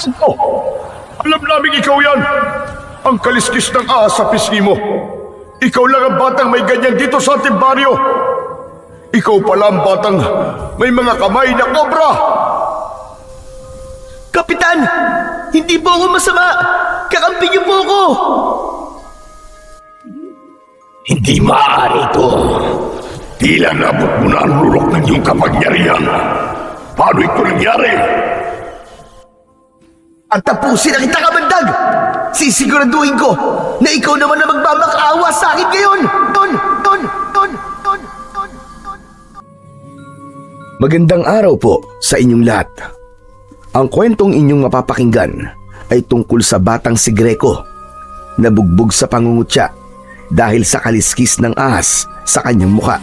Oh, alam namin ikaw yan. Ang kaliskis ng ahas sa pisngi mo. Ikaw lang ang batang may ganyan dito sa ating baryo. Ikaw pala ang batang may mga kamay na kobra. Kapitan! Hindi po ako masama! Kakampi niyo po ako! Hindi maaari ito. Tila nabot mo na ang lulok ng iyong kapangyarihan. Paano ito nangyari? At tapusin na kita, kamandag! Sisiguraduhin ko na ikaw naman na magmamakaawa sa akin ngayon! Ton! Magandang araw po sa inyong lahat. Ang kwentong inyong mapapakinggan ay tungkol sa batang si Greco na bugbog sa pangungutya dahil sa kaliskis ng ahas sa kanyang muka.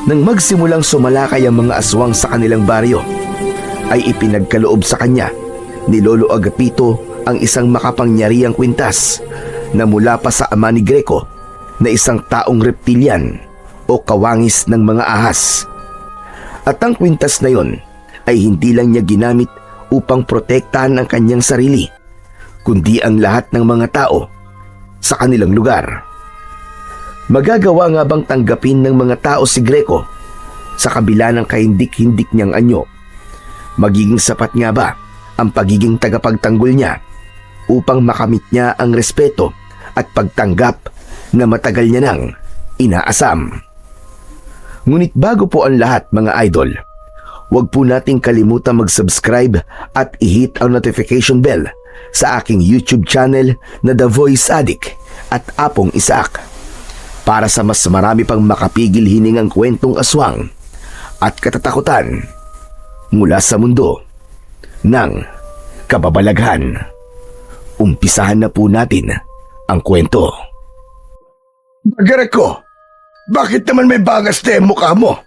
Nang magsimulang sumalakay ang mga aswang sa kanilang baryo, ay ipinagkaloob sa kanya ni Lolo Agapito ang isang makapangyarihang kwintas na mula pa sa ama ni Greco na isang taong reptilian o kawangis ng mga ahas. At ang kwintas na yon ay hindi lang niya ginamit upang protektahan ang kanyang sarili, kundi ang lahat ng mga tao sa kanilang lugar. Magagawa nga bang tanggapin ng mga tao si Greco sa kabila ng kahindik-hindik niyang anyo? Magiging sapat nga ba ang pagiging tagapagtanggol niya upang makamit niya ang respeto at pagtanggap na matagal niya nang inaasam? Ngunit bago po ang lahat, mga idol, huwag po nating kalimutan mag-subscribe at i-hit ang notification bell sa aking YouTube channel na The Voice Addict at Apong Isaac para sa mas marami pang makapigil hiningang kwentong aswang at katatakutan mula sa mundo ng kababalaghan. Umpisahan na po natin ang kwento. Greco, bakit naman may bagas na yung mukha mo?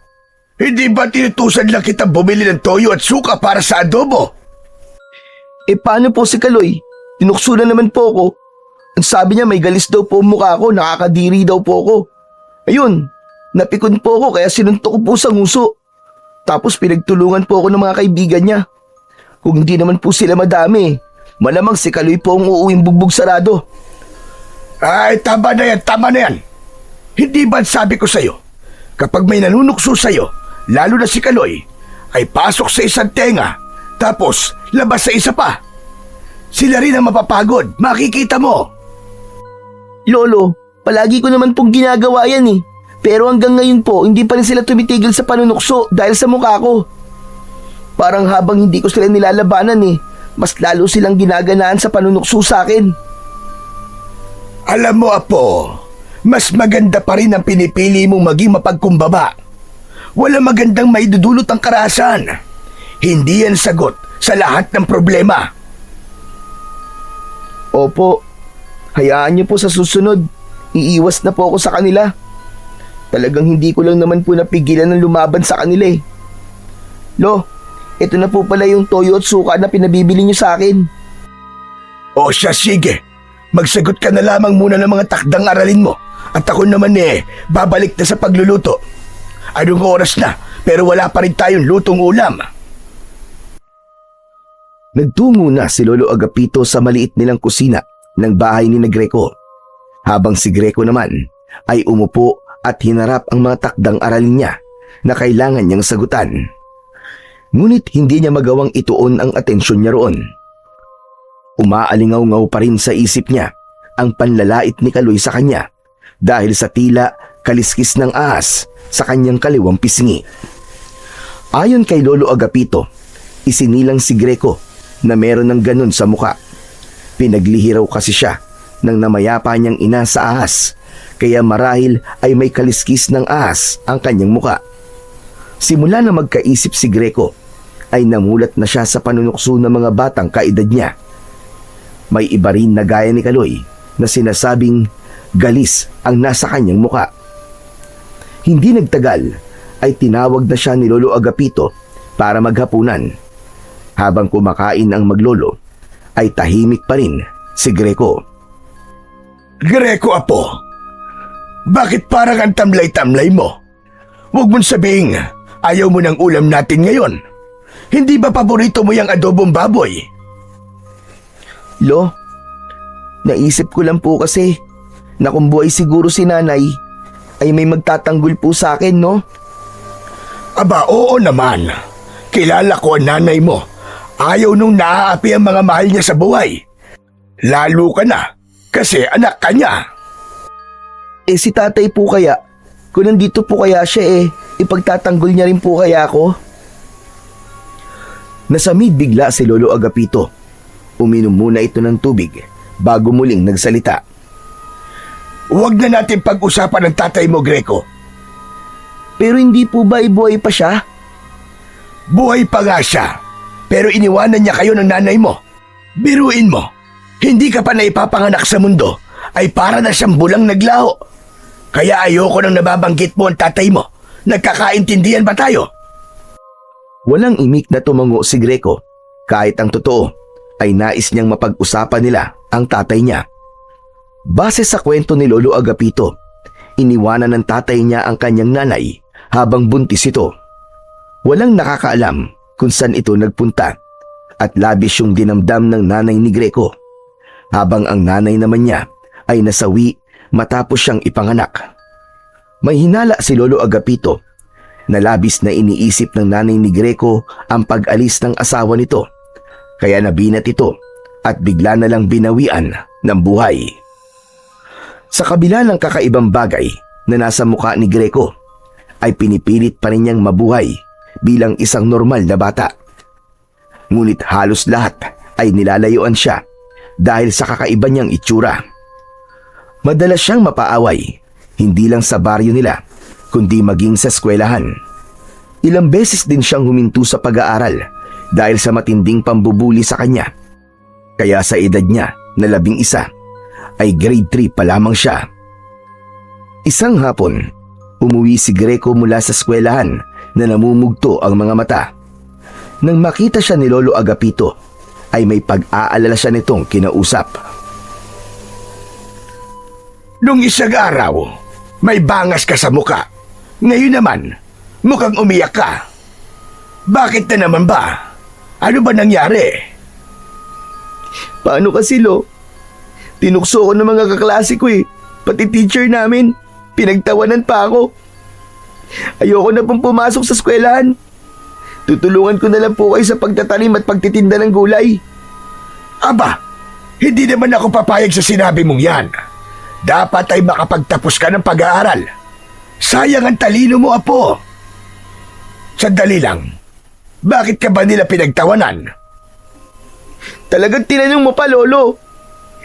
Hindi ba tinutusan lang kita bumili ng toyo at suka para sa adobo? Paano po si Kaloy? Tinukso na naman po ako. Ang sabi niya may galis daw po ang mukha ko, nakakadiri daw po ako. Ayun, napikon po ako kaya sinuntok ko po sa nguso. Tapos pinagtulungan po ako ng mga kaibigan niya. Kung hindi naman po sila madami, malamang si Kaloy po ang uuwing bugbog sarado. Ay, tama na yan. Hindi ba sabi ko sa'yo, kapag may nanunukso sa'yo, lalo na si Kaloy, ay pasok sa isang tenga, tapos labas sa isa pa. Sila rin ang mapapagod, makikita mo. Lolo, palagi ko naman pong ginagawa yan eh. Pero hanggang ngayon po, hindi pa rin sila tumitigil sa panunukso dahil sa mukha ko. Parang habang hindi ko sila nilalabanan eh, mas lalo silang ginaganaan sa panunukso sa akin. Alam mo, Apo, mas maganda pa rin ang pinipili mong maging mapagkumbaba. Wala magandang maidudulot ang karahasan. Hindi yan sagot sa lahat ng problema. Opo, hayaan niyo po sa susunod. Iiwas na po ako sa kanila. Talagang hindi ko lang naman po napigilan ng lumaban sa kanila eh. Lo, ito na po pala yung toyo at suka na pinabibili niyo sa akin. O siya, sige. Magsagot ka na lamang muna ng mga takdang aralin mo. At ako naman babalik na sa pagluluto. Anong oras na, pero wala pa rin tayong lutong ulam. Nagtungo na si Lolo Agapito sa maliit nilang kusina ng bahay ni Greco, habang si Greco naman ay umupo at hinarap ang mga takdang aralin niya na kailangan niyang sagutan. Ngunit hindi niya magawang ituon ang atensyon niya roon. Umaalingaw-ngaw pa rin sa isip niya ang panlalait ni Kaloy sa kanya dahil sa tila kaliskis ng ahas sa kanyang kaliwang pisngi. Ayon kay Lolo Agapito, isinilang si Greco na meron ng ganun sa muka. Pinaglihi raw kasi siya ng namayapa niyang ina sa ahas, kaya marahil ay may kaliskis ng ahas ang kanyang muka. Simula na magkaisip si Greco, ay namulat na siya sa panunukso ng mga batang kaedad niya. May iba rin na gaya ni Kaloy na sinasabing galis ang nasa kanyang muka. Hindi nagtagal ay tinawag na siya ni Lolo Agapito para maghapunan. Habang kumakain ang maglolo, ay tahimik pa rin si Greco. Greco, Apo, bakit parang ang tamlay-tamlay mo? Huwag mong sabihin, ayaw mo ng ulam natin ngayon. Hindi ba paborito mo yung adobong baboy? Lo, naisip ko lang po kasi na kung buhay siguro si nanay, ay may magtatanggol po sa akin, no? Aba, oo naman. Kilala ko ang nanay mo. Ayaw nung naaapi ang mga mahal niya sa buhay. Lalo ka na, kasi anak ka niya. Eh si tatay po kaya, kung nandito po kaya siya ipagtatanggol niya rin po kaya ako? Nasamid bigla si Lolo Agapito. Uminom muna ito ng tubig bago muling nagsalita. Huwag na natin pag-usapan ng tatay mo, Greco. Pero hindi po ba ibuhay pa siya? Buhay pa nga siya, pero iniwanan niya kayo ng nanay mo. Biruin mo, hindi ka pa naipapanganak sa mundo, ay para na siyang bulang naglaho. Kaya ayoko nang nababanggit mo ang tatay mo. Nagkakaintindihan ba tayo? Walang imik na tumango si Greco. Kahit ang totoo, ay nais niyang mapag-usapan nila ang tatay niya. Base sa kwento ni Lolo Agapito, iniwanan ng tatay niya ang kanyang nanay habang buntis ito. Walang nakakaalam kung saan ito nagpunta at labis yung dinamdam ng nanay ni Greco, habang ang nanay naman niya ay nasawi matapos siyang ipanganak. May hinala si Lolo Agapito na labis na iniisip ng nanay ni Greco ang pag-alis ng asawa nito, kaya nabinat ito at bigla na lang binawian ng buhay. Sa kabila ng kakaibang bagay na nasa mukha ni Greco, ay pinipilit pa rin niyang mabuhay bilang isang normal na bata. Ngunit halos lahat ay nilalayuan siya dahil sa kakaiba niyang itsura. Madalas siyang mapaaway, hindi lang sa baryo nila, kundi maging sa eskwelahan. Ilang beses din siyang huminto sa pag-aaral dahil sa matinding pambubuli sa kanya. Kaya sa edad niya na 11, ay grade 3 pa lamang siya. Isang hapon, umuwi si Greco mula sa eskwelahan na namumugto ang mga mata. Nang makita siya ni Lolo Agapito, ay may pag-aalala siya nitong kinausap. Nung isang araw, may bangas ka sa muka. Ngayon naman, mukhang umiyak ka. Bakit na naman ba? Ano ba nangyari? Paano kasi, Lo? Tinukso ko ng mga kaklase ko pati teacher namin. Pinagtawanan pa ako. Ayoko na pong pumasok sa eskwelahan. Tutulungan ko na lang po kayo sa pagtatanim at pagtitinda ng gulay. Aba, hindi naman ako papayag sa sinabi mong yan. Dapat ay makapagtapos ka ng pag-aaral. Sayang ang talino mo, apo. Sandali lang. Bakit ka ba nila pinagtawanan? Talagang tinanong mo pa, Lolo.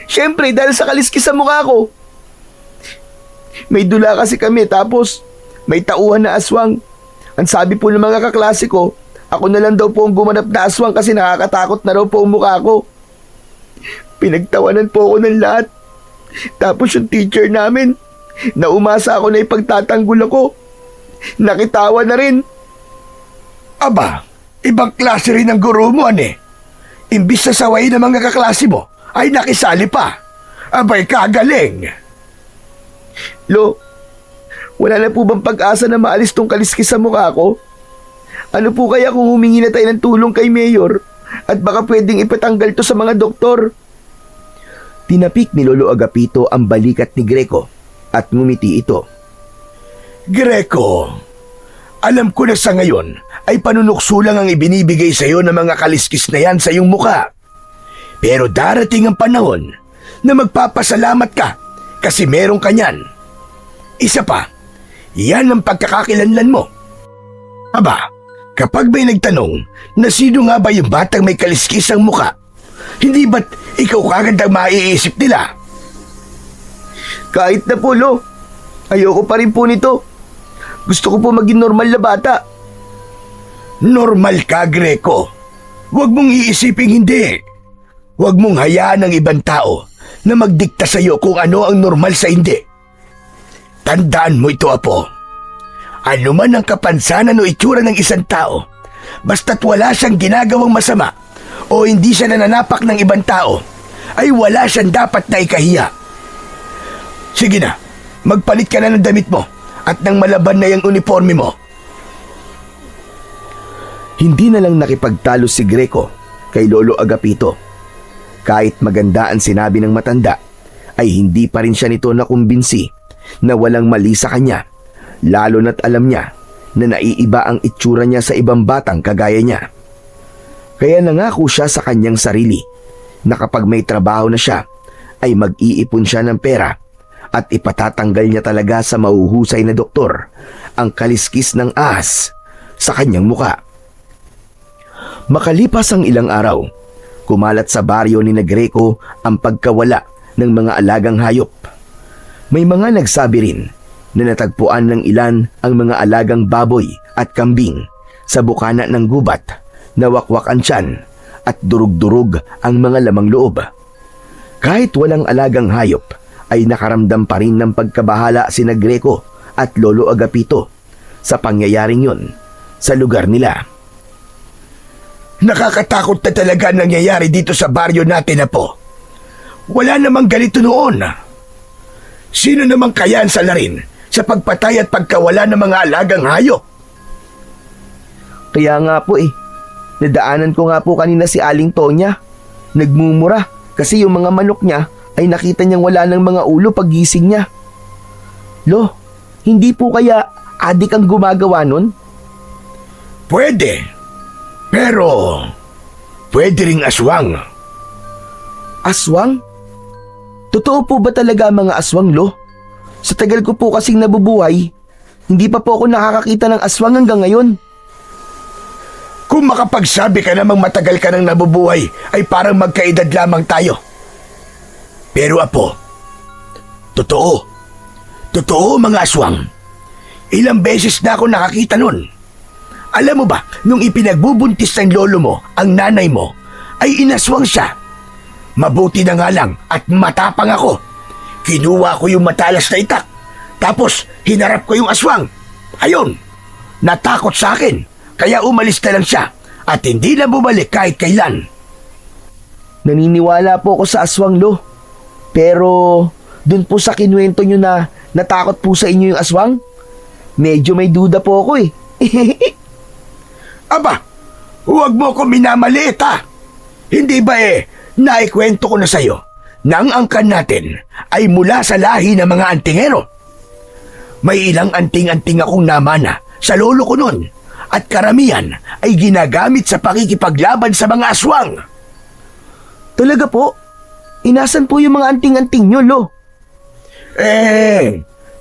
Siyempre, dahil sa kaliskis sa mukha ko. May dula kasi kami, tapos may tauhan na aswang. Ang sabi po ng mga kaklase ko, ako na lang daw po ang gumanap na aswang kasi nakakatakot na raw po ang mukha ko. Pinagtawanan po ako ng lahat. Tapos yung teacher namin, na umasa ako na ipagtatanggol ako, nakitawa na rin. Aba, ibang klase rin ang guro mo, Imbis na sawayin ng mga kaklase mo, ay nakisali pa. Abay, kagaling. Lo, wala na po bang pag-asa na maalis tong kaliskis sa mukha ko? Ano po kaya kung humingi na tayo ng tulong kay Mayor at baka pwedeng ipatanggal to sa mga doktor? Tinapik ni Lolo Agapito ang balikat ni Greco at ngumiti ito. Greco, alam ko na sa ngayon ay panunukso lang ang ibinibigay sa iyo ng mga kaliskis na yan sa iyong muka. Pero darating ang panahon na magpapasalamat ka kasi meron ka niyan. Isa pa, yan ang pagkakakilanlan mo. Aba, kapag may nagtanong na sino nga ba yung batang may kaliskis ang muka, hindi ba't ikaw kagad ang maiisip nila? Kahit na po, Lo, ayoko pa rin po nito. Gusto ko po maging normal na bata. Normal ka, Greco. Huwag mong iisiping hindi. Huwag mong hayaan ng ibang tao na magdikta sa iyo kung ano ang normal sa hindi. Tandaan mo ito, apo. Ano man ang kapansanan o itsura ng isang tao, basta't wala siyang ginagawang masama o hindi siya nananapak ng ibang tao, ay wala siyang dapat na ikahiya. Sige na, magpalit ka na ng damit mo at ng malaban na yung uniforme mo. Hindi na lang nakipagtalo si Greco kay Lolo Agapito. Kahit maganda ang sinabi ng matanda, ay hindi pa rin siya nito nakumbinsi na walang mali sa kanya, lalo na't alam niya na naiiba ang itsura niya sa ibang batang kagaya niya. Kaya nangako siya sa kanyang sarili na kapag may trabaho na siya, ay mag-iipon siya ng pera at ipatatanggal niya talaga sa mahuhusay na doktor ang kaliskis ng ahas sa kanyang muka. Makalipas ang ilang araw, kumalat sa baryo ni Greco ang pagkawala ng mga alagang hayop. May mga nagsabi rin na natagpuan ng ilan ang mga alagang baboy at kambing sa bukana ng gubat na wakwak ang tiyan at durug-durug ang mga lamang loob. Kahit walang alagang hayop, ay nakaramdam pa rin ng pagkabahala si Greco at Lolo Agapito sa pangyayaring yon sa lugar nila. Nakakatakot na talaga ang nangyayari dito sa baryo natin, Apo. Wala namang ganito noon. Sino namang kaya ang salarin sa pagpatay at pagkawala ng mga alagang hayop? Kaya nga po nadaanan ko nga po kanina si Aling Tonya. Nagmumura kasi yung mga manok niya ay nakita niyang wala ng mga ulo paggising niya. Lo, hindi po kaya adik ang gumagawa nun? Pwede. Pero, pwede ring aswang. Aswang? Totoo po ba talaga ang mga aswang, Lo? Sa tagal ko po kasing nabubuhay, hindi pa po ako nakakakita ng aswang hanggang ngayon. Kung makapagsabi ka namang matagal ka nang nabubuhay, ay parang magkaedad lamang tayo. Pero Apo, totoo. Totoo mga aswang. Ilang beses na ako nakakita nun. Alam mo ba, nung ipinagbubuntis ng lolo mo, ang nanay mo, ay inaswang siya. Mabuti na nga lang at matapang ako. Kinuha ko yung matalas na itak. Tapos hinarap ko yung aswang. Ayun, natakot sa akin. Kaya umalis na lang siya at hindi na bumalik kahit kailan. Naniniwala po ako sa aswang, Lo. Pero dun po sa kinuwento nyo na natakot po sa inyo yung aswang, medyo may duda po ako Aba, huwag mo ko minamaliit ha. Hindi ba naikwento ko na sa'yo na ang angkan natin ay mula sa lahi ng mga antingero. May ilang anting-anting akong namana sa lolo ko nun at karamihan ay ginagamit sa pakikipaglaban sa mga aswang. Talaga po? Inasan po yung mga anting-anting nyo, Lo?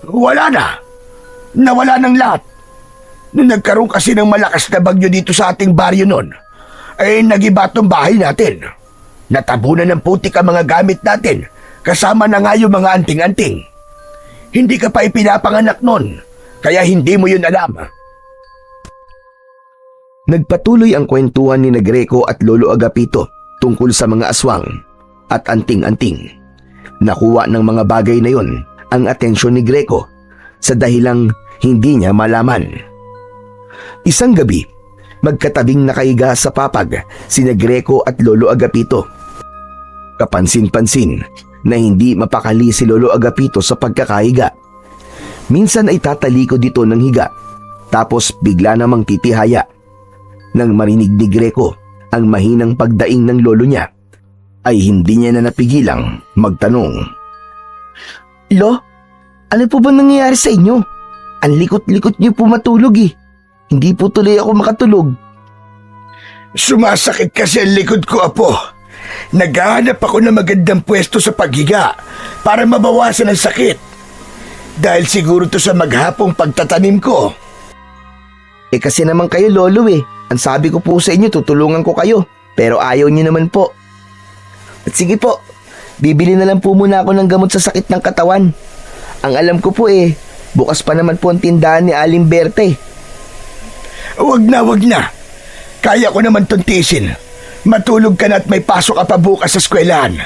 Wala na. Nawala ng lahat. Nung nagkaroon kasi ng malakas na bagyo dito sa ating baryo nun, ay nagiba tong bahay natin. Natabunan ng putik ang mga gamit natin, kasama na nga yung mga anting-anting. Hindi ka pa ipinapanganak nun, kaya hindi mo yun alam. Nagpatuloy ang kwentuhan ni Greco at Lolo Agapito tungkol sa mga aswang at anting-anting. Nakuha ng mga bagay na yon ang atensyon ni Greco sa dahilang hindi niya malaman. Isang gabi, magkatabing nakahiga sa papag sina Greco at Lolo Agapito. Kapansin-pansin na hindi mapakali si Lolo Agapito sa pagkakahiga. Minsan ay tatalikod dito ng higa, tapos bigla namang titihaya. Nang marinig ni Greco ang mahinang pagdaing ng lolo niya, ay hindi niya na napigilang magtanong. Lo, ano po ba nangyayari sa inyo? Ang likot-likot niyo po matulog Hindi po tuloy ako makatulog. Sumasakit kasi ang likod ko, Apo. Naghahanap ako ng magandang pwesto sa paghiga para mabawasan ang sakit. Dahil siguro to sa maghapong pagtatanim ko. Kasi naman kayo, Lolo Ang sabi ko po sa inyo, tutulungan ko kayo. Pero ayaw niyo naman po. At sige po, bibili na lang po muna ako ng gamot sa sakit ng katawan. Ang alam ko po bukas pa naman po ang tindahan ni Aling Berta Wag na. Kaya ko naman tuntisin. Matulog ka na at may pasok ka pa bukas sa eskwelahan.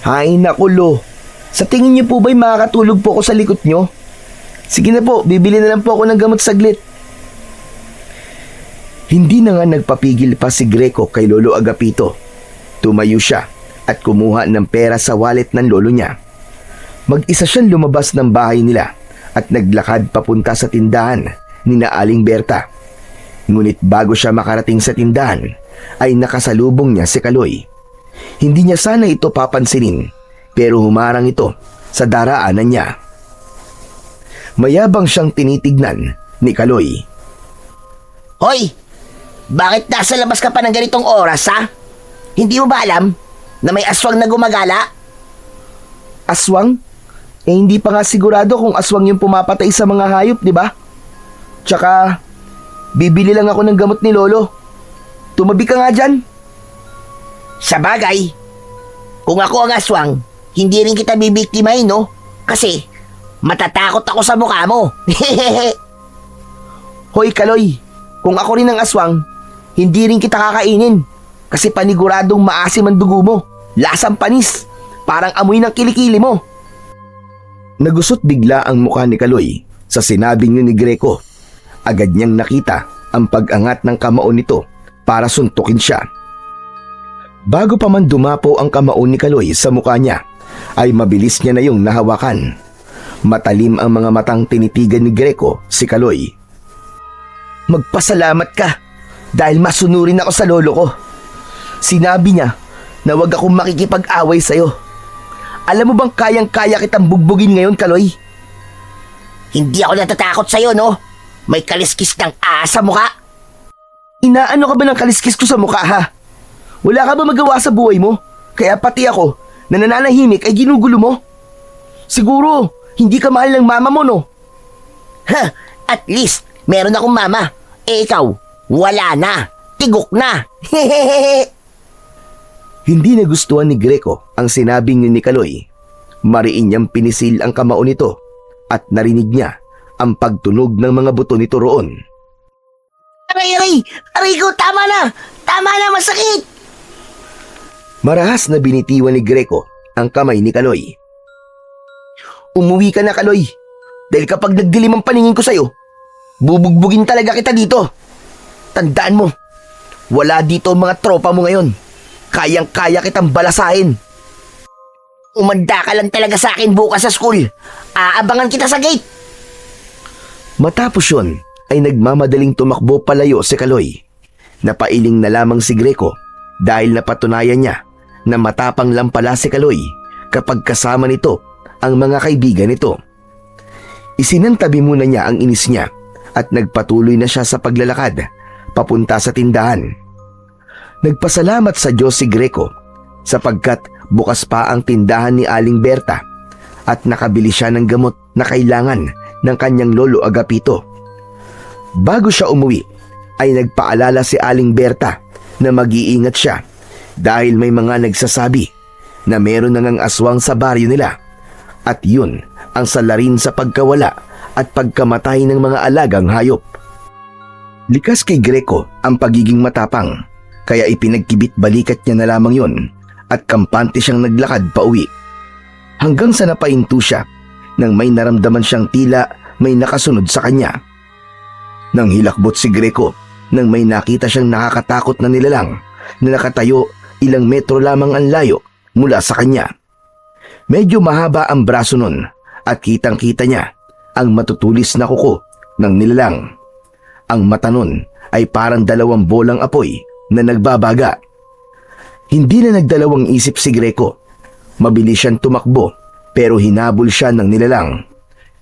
Hay naku, Lo. Sa tingin niyo po ba'y makakatulog po ako sa likod niyo? Sige na po, bibili na lang po ako ng gamot saglit. Hindi na nga nagpapigil pa si Greco kay Lolo Agapito. Tumayo siya at kumuha ng pera sa wallet ng lolo niya. Mag-isa siyang lumabas ng bahay nila at naglakad papunta sa tindahan ni na Aling Berta. Ngunit bago siya makarating sa tindahan, ay nakasalubong niya si Kaloy. Hindi niya sana ito papansinin, pero humarang ito sa daraanan niya. Mayabang siyang tinitignan ni Kaloy. Hoy! Bakit nasa labas ka pa ng ganitong oras, ha? Hindi mo ba alam na may aswang na gumagala? Aswang? Hindi pa nga sigurado kung aswang yung pumapatay sa mga hayop, di ba? Tsaka, bibili lang ako ng gamot ni Lolo. Tumabi ka nga dyan. Sa bagay, kung ako ang aswang, hindi rin kita bibiktimahin, no? Kasi, matatakot ako sa mukha mo. Hoy Kaloy, kung ako rin ang aswang, hindi rin kita kakainin. Kasi paniguradong maasim ang dugo mo. Lasang panis. Parang amoy ng kilikili mo. Nagusot bigla ang mukha ni Kaloy sa sinabing ni Greco. Agad niyang nakita ang pag-angat ng kamao nito para suntukin siya. Bago pa man dumapo ang kamao ni Kaloy sa mukha niya, ay mabilis niya na yung nahawakan. Matalim ang mga matang tinitigan ni Greco si Kaloy. Magpasalamat ka dahil masunurin ako sa lolo ko. Sinabi niya na wag akong makikipag-away sa'yo. Alam mo bang kayang-kaya kitang bugbugin ngayon, Kaloy? Hindi ako natatakot sa'yo, no? May kaliskis ng asa mukha. Inaano ka ba ng kaliskis ko sa mukha, ha? Wala ka ba magawa sa buhay mo? Kaya pati ako, na nananahimik ay ginugulo mo? Siguro, hindi ka mahal ng mama mo, no? Ha! At least, meron akong mama. Eh ikaw, wala na. Tigok na. Hindi nagustuhan ni Greco ang sinabing ni Kaloy. Mariin niyang pinisil ang kamao nito at narinig niya ang pagtunog ng mga buto nito roon. Aray! Aray ko, tama na! Tama na, masakit! Marahas na binitiwan ni Greco ang kamay ni Kaloy. Umuwi ka na, Kaloy. Dahil kapag nagdilim ang paningin ko sa'yo, bubugbugin talaga kita dito. Tandaan mo, wala dito ang mga tropa mo ngayon. Kayang-kaya kitang balasahin. Umanda ka lang talaga sa akin bukas sa school. Aabangan kita sa gate. Matapos yun, ay nagmamadaling tumakbo palayo si Kaloy. Napailing na lamang si Greco dahil napatunayan niya na matapang lang pala si Kaloy kapag kasama nito ang mga kaibigan nito. Isinantabi muna niya ang inis niya at nagpatuloy na siya sa paglalakad papunta sa tindahan. Nagpasalamat sa Diyos si Greco sapagkat bukas pa ang tindahan ni Aling Berta at nakabili siya ng gamot na kailangan ng kanyang lolo Agapito. Bago siya umuwi, ay nagpaalala si Aling Berta na mag-iingat siya dahil may mga nagsasabi na meron na ngang aswang sa baryo nila at yun ang salarin sa pagkawala at pagkamatay ng mga alagang hayop. Likas kay Greco ang pagiging matapang, kaya ipinagkibit-balikat niya na lamang yun at kampante siyang naglakad pa uwi. Hanggang sa napahinto siya nang may naramdaman siyang tila may nakasunod sa kanya. Nang hilakbot si Greco nang may nakita siyang nakakatakot na nilalang na nakatayo ilang metro lamang ang layo mula sa kanya. Medyo mahaba ang braso nun at kitang-kita niya ang matutulis na kuko ng nilalang. Ang mata nun ay parang dalawang bolang apoy na nagbabaga. Hindi na nagdalawang isip si Greco. Mabilis siyang tumakbo pero hinabol siya ng nilalang.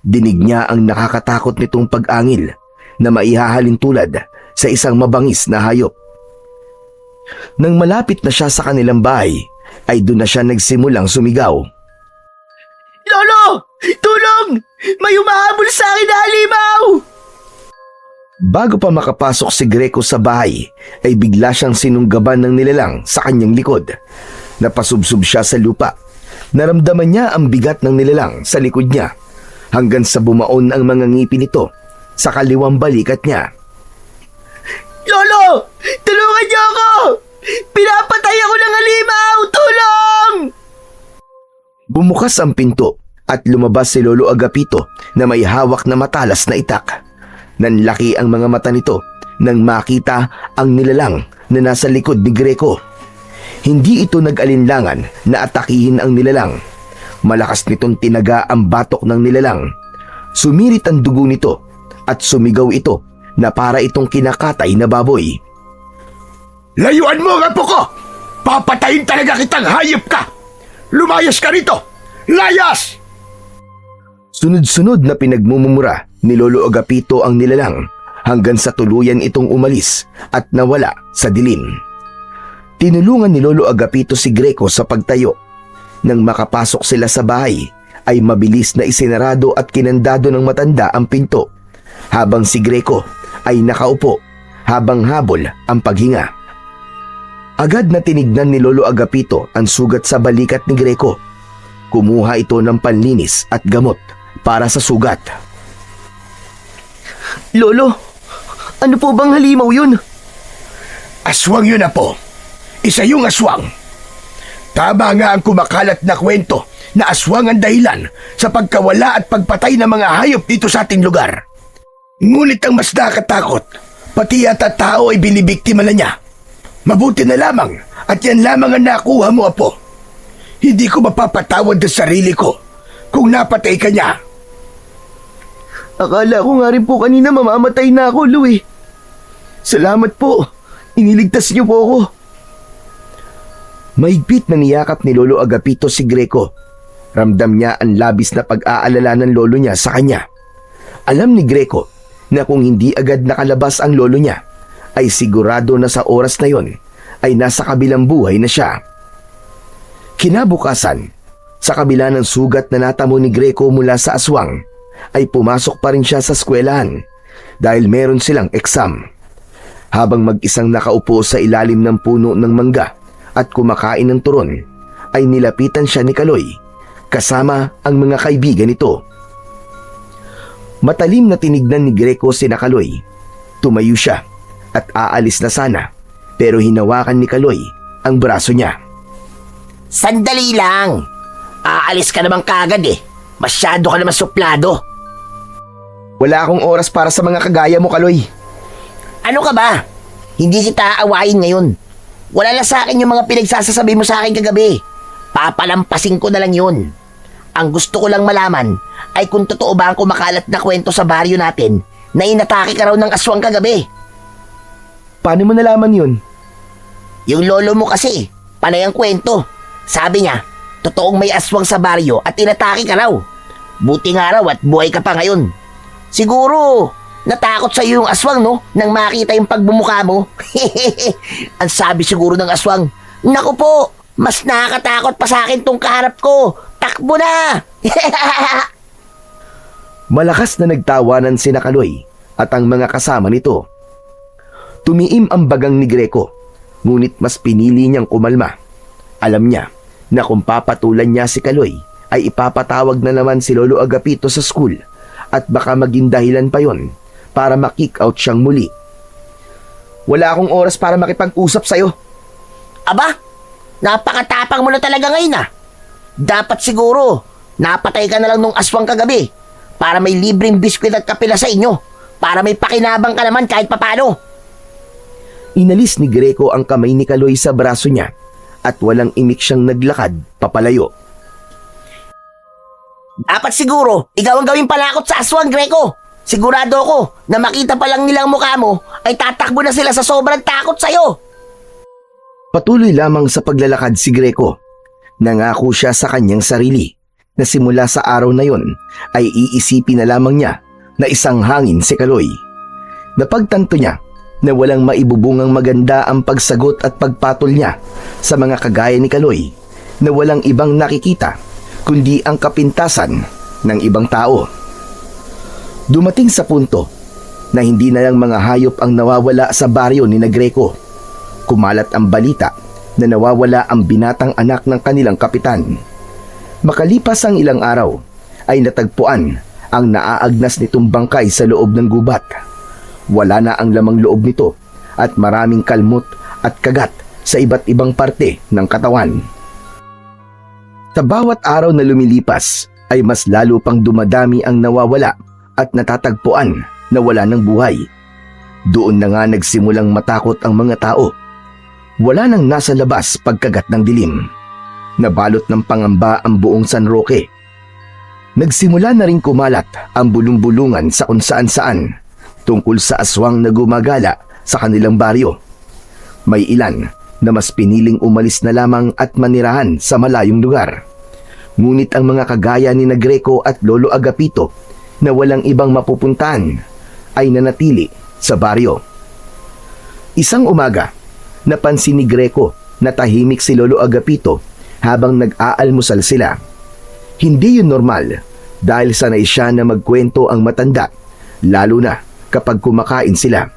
Dinig niya ang nakakatakot nitong pag-angil na maihahalin tulad sa isang mabangis na hayop. Nang malapit na siya sa kanilang bahay, ay doon na siya nagsimulang sumigaw. Lolo! Tulong! May umahabol sa akin na halimaw! Bago pa makapasok si Greco sa bahay, ay bigla siyang sinunggaban ng nilalang sa kanyang likod. Napasubsob siya sa lupa. Naramdaman niya ang bigat ng nilalang sa likod niya hanggang sa bumaon ang mga ngipin nito sa kaliwang balikat niya. Lolo! Tulungan niyo ako! Pinapatay ako ng halimaw! Tulong! Bumukas ang pinto at lumabas si Lolo Agapito na may hawak na matalas na itak. Nanlaki ang mga mata nito nang makita ang nilalang na nasa likod ni Greco. Hindi ito nag-alinlangan na atakihin ang nilalang. Malakas nitong tinaga ang batok ng nilalang. Sumirit ang dugo nito at sumigaw ito na para itong kinakatay na baboy. Layuan mo ang apo ko! Papatayin talaga kitang hayop ka! Lumayas ka rito! Layas! Sunod-sunod na pinagmumura ni Lolo Agapito ang nilalang hanggang sa tuluyan itong umalis at nawala sa dilim. Tinulungan ni Lolo Agapito si Greco sa pagtayo. Nang makapasok sila sa bahay, ay mabilis na isinarado at kinandado ng matanda ang pinto, habang si Greco ay nakaupo habang habol ang paghinga. Agad na tinignan ni Lolo Agapito ang sugat sa balikat ni Greco. Kumuha ito ng panlinis at gamot para sa sugat. Lolo, ano po bang halimaw yun? Aswang yun, Apo. Isa yung aswang. Tama nga ang kumakalat na kwento na aswang ang dahilan sa pagkawala at pagpatay ng mga hayop dito sa ating lugar. Ngunit ang mas nakakatakot, pati yata tao ay binibiktima na niya. Mabuti na lamang at yan lamang ang nakuha mo, Apo. Hindi ko mapapatawad sa sarili ko kung napatay ka niya. Akala ko nga rin po kanina mamamatay na ako, Louie. Salamat po. Iniligtas niyo po ako. Mahigpit na niyakap ni Lolo Agapito si Greco. Ramdam niya ang labis na pag-aalala ng lolo niya sa kanya. Alam ni Greco na kung hindi agad nakalabas ang lolo niya, ay sigurado na sa oras na yon ay nasa kabilang buhay na siya. Kinabukasan, sa kabila ng sugat na natamo ni Greco mula sa aswang, ay pumasok pa rin siya sa eskwelahan dahil meron silang eksam. Habang mag-isang nakaupo sa ilalim ng puno ng mangga at kumakain ng turon, ay nilapitan siya ni Kaloy kasama ang mga kaibigan nito. Matalim na tinignan ni Greco si Kaloy. Tumayo siya at aalis na sana, pero hinawakan ni Kaloy ang braso niya. Sandali lang. Aalis ka naman kagad eh. Masyado ka naman suplado. Wala akong oras para sa mga kagaya mo, Kaloy. Ano ka ba? Hindi kita aawain ngayon. Wala na sa akin yung mga pinagsasasabi mo sa akin kagabi. Papalampasin ko na lang yun. Ang gusto ko lang malaman ay kung totoo ba ang kumakalat na kwento sa baryo natin na inatake ka raw ng aswang kagabi. Paano mo nalaman yun? Yung lolo mo kasi, panay ang kwento. Sabi niya, totoong may aswang sa baryo at inatake ka raw. Buti nga raw at buhay ka pa ngayon. Siguro, natakot sa iyo yung aswang, no? Nang makita yung pagbumuka mo. Ang sabi siguro ng aswang, naku po, mas nakakatakot pa sa akin tong kaharap ko. Takbo na! Malakas na nagtawanan si Kaloy at ang mga kasama nito. Tumiim ang bagang ni Greco, ngunit mas pinili niyang kumalma. Alam niya na kung papatulan niya si Kaloy, ay ipapatawag na naman si Lolo Agapito sa school at baka maging dahilan pa yon para makick out siyang muli. Wala akong oras para makipag-usap sa'yo. Aba, napakatapang mo na talaga ngayon ah. Dapat siguro, napatay ka na lang nung aswang kagabi para may libreng biskwit at kape na sa inyo. Para may pakinabang ka naman kahit papano. Inalis ni Greco ang kamay ni Kaloy sa braso niya at walang imik siyang naglakad papalayo. Dapat siguro, ikaw ang gawing palakot sa aswang, Greco. Sigurado ako na makita pa lang nilang mukha mo ay tatakbo na sila sa sobrang takot sa'yo. Patuloy lamang sa paglalakad si Greco. Nangako siya sa kanyang sarili na simula sa araw na yon ay iisipin na lamang niya na isang hangin si Kaloy. Napagtanto niya na walang maibubungang maganda ang pagsagot at pagpatol niya sa mga kagaya ni Kaloy na walang ibang nakikita kundi ang kapintasan ng ibang tao. Dumating sa punto na hindi na lang mga hayop ang nawawala sa baryo ni Greco. Kumalat ang balita na nawawala ang binatang anak ng kanilang kapitan. Makalipas ang ilang araw, ay natagpuan ang naaagnas nitong bangkay sa loob ng gubat. Wala na ang lamang loob nito at maraming kalmot at kagat sa iba't ibang parte ng katawan. Sa bawat araw na lumilipas, ay mas lalo pang dumadami ang nawawala at natatagpuan na wala ng buhay. Doon na nga nagsimulang matakot ang mga tao. Wala nang nasa labas pagkagat ng dilim. Nabalot ng pangamba ang buong San Roque. Nagsimula na rin kumalat ang bulong-bulungan sa kung saan-saan tungkol sa aswang na gumagala sa kanilang baryo. May ilan na mas piniling umalis na lamang at manirahan sa malayong lugar. Ngunit ang mga kagaya ni na Greco at Lolo Agapito na walang ibang mapupuntahan ay nanatili sa baryo. Isang umaga, napansin ni Greco na tahimik si Lolo Agapito habang nag-aalmusal sila. Hindi yun normal dahil sanay siya na magkwento ang matanda, lalo na kapag kumakain sila.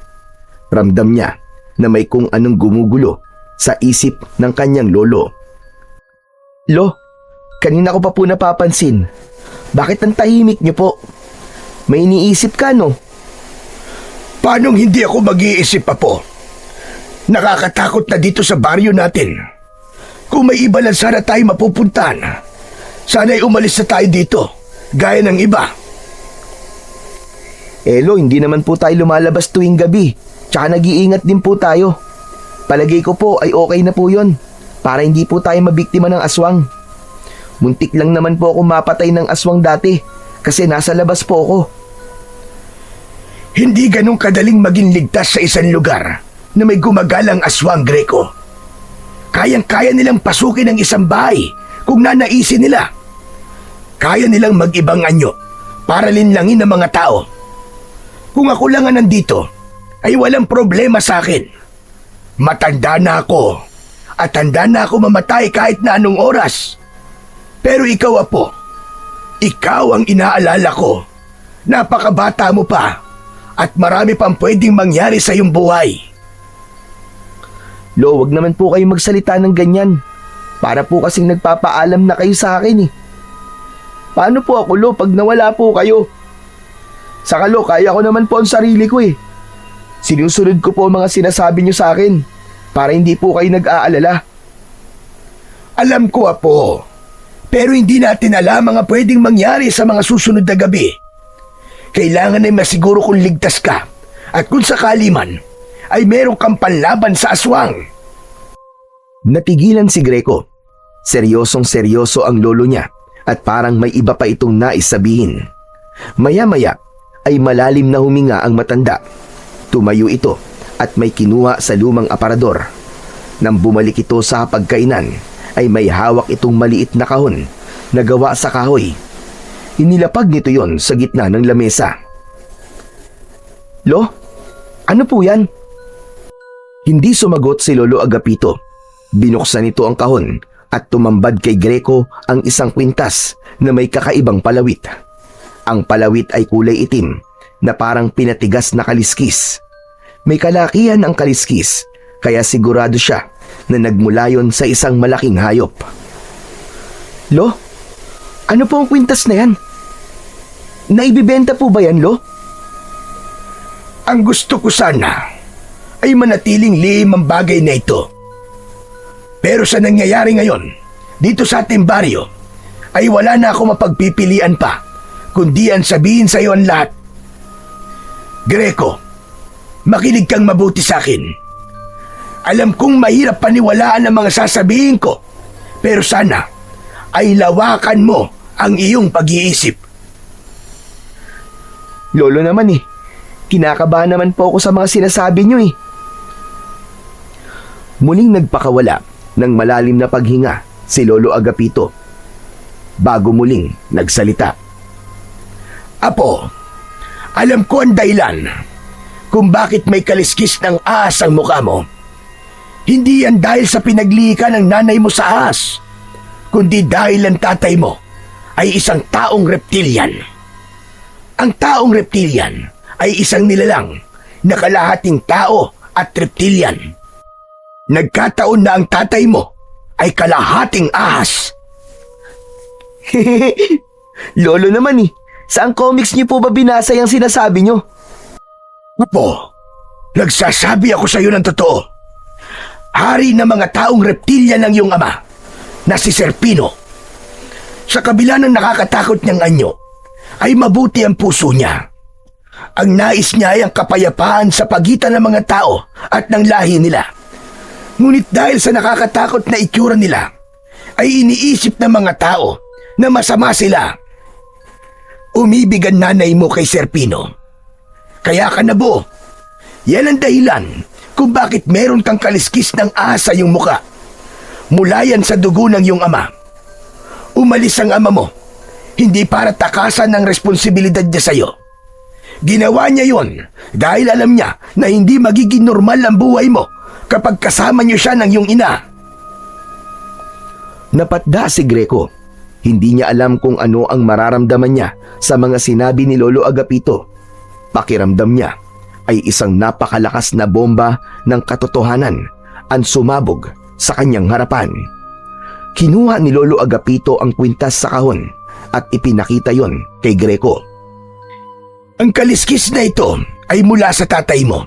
Ramdam niya na may kung anong gumugulo sa isip ng kanyang lolo. Lo, kanina ko pa po napapansin. Bakit ang tahimik niyo po? May iniisip ka, no? Paanong hindi ako mag-iisip pa po? Nakakatakot na dito sa baryo natin. Kung may iba lang sana tayo mapupuntahan, sana'y umalis na tayo dito, gaya ng iba. Lo, hindi naman po tayo lumalabas tuwing gabi. Tsaka nag-iingat din po tayo. Palagay ko po ay okay na po yun, para hindi po tayo mabiktima ng aswang. Muntik lang naman po ako mapatay ng aswang dati kasi nasa labas po ako. Hindi ganun kadaling maging ligtas sa isang lugar na may gumagalang aswang, Greco. Kayang-kaya nilang pasukin ang isang bahay kung nanaisin nila. Kaya nilang mag-ibang anyo para linlangin ang mga tao. Kung ako lang ang nandito, ay walang problema sa akin. Matanda na ako at handa na ako mamatay kahit na anong oras. Pero ikaw, Apo, ikaw ang inaalala ko. Napakabata mo pa at marami pang pwedeng mangyari sa iyong buhay. Lo, wag naman po kayo magsalita ng ganyan. Para po kasing nagpapaalam na kayo sa akin eh. Paano po ako, Lo, pag nawala po kayo? Saka, Lo, kaya ko naman po ang sarili ko eh. Sinusunod ko po ang mga sinasabi niyo sa akin para hindi po kayo nag-aalala. Alam ko, Apo, pero hindi natin alam mga pwedeng mangyari sa mga susunod na gabi. Kailangan ay masiguro kung ligtas ka at kung sakali man ay meron kang panlaban sa aswang. Natigilan si Greco. Seryosong seryoso ang lolo niya at parang may iba pa itong nais sabihin. Maya-maya ay malalim na huminga ang matanda. Tumayo ito at may kinuha sa lumang aparador. Nang bumalik ito sa pagkainan ay may hawak itong maliit na kahon na gawa sa kahoy. Inilapag nito yon sa gitna ng lamesa. Lo, ano po yan? Hindi sumagot si Lolo Agapito. Binuksan ito ang kahon at tumambad kay Greco ang isang kwintas na may kakaibang palawit. Ang palawit ay kulay itim na parang pinatigas na kaliskis. May kalakihan ang kaliskis kaya sigurado siya na nagmula yon sa isang malaking hayop. Lo, ano po ang kwintas na yan? Naibibenta po ba yan, Lo? Ang gusto ko sana ay manatiling lihim ang bagay na ito. Pero sa nangyayari ngayon, dito sa ating baryo, ay wala na ako mapagpipilian pa, kundi ang sabihin sa iyo ang lahat. Greco, makinig kang mabuti sa akin. Alam kong mahirap paniwalaan ang mga sasabihin ko, pero sana ay lawakan mo ang iyong pag-iisip. Lolo naman eh, kinakabahan naman po ako sa mga sinasabi niyo eh. Muling nagpakawala ng malalim na paghinga si Lolo Agapito. Bago muling nagsalita. Apo, alam ko ang dahilan kung bakit may kaliskis ng ahas ang mukha mo. Hindi yan dahil sa pinaglihi ng nanay mo sa ahas, kundi dahil ang tatay mo ay isang taong reptilian. Ang taong reptilian ay isang nilalang na kalahating tao at reptilian. Nagkataon na ang tatay mo ay kalahating ahas. Lolo naman eh, saan comics niyo po ba binasa yung sinasabi niyo? Apo, nagsasabi ako sa iyo ng totoo. Hari ng mga taong reptilian ng iyong ama, na si Serpino. Sa kabila ng nakakatakot niyang anyo, ay mabuti ang puso niya. Ang nais niya ay ang kapayapaan sa pagitan ng mga tao at ng lahi nila. Ngunit dahil sa nakakatakot na itsura nila, ay iniisip ng mga tao na masama sila. Umibig ang nanay mo kay Serpino. Kaya ka nabuo. Yan ang dahilan kung bakit meron kang kaliskis ng ahas sa iyong muka. Mula yan sa dugo ng iyong ama. Umalis ang ama mo, hindi para takasan ng responsibilidad niya sa iyo. Ginawa niya yon dahil alam niya na hindi magiging normal ang buhay mo kapag kasama niyo siya ng iyong ina. Napatda si Greco. Hindi niya alam kung ano ang mararamdaman niya sa mga sinabi ni Lolo Agapito. Pakiramdam niya ay isang napakalakas na bomba ng katotohanan ang sumabog sa kanyang harapan. Kinuha ni Lolo Agapito ang kwintas sa kahon at ipinakita yon kay Greco. Ang kaliskis na ito ay mula sa tatay mo.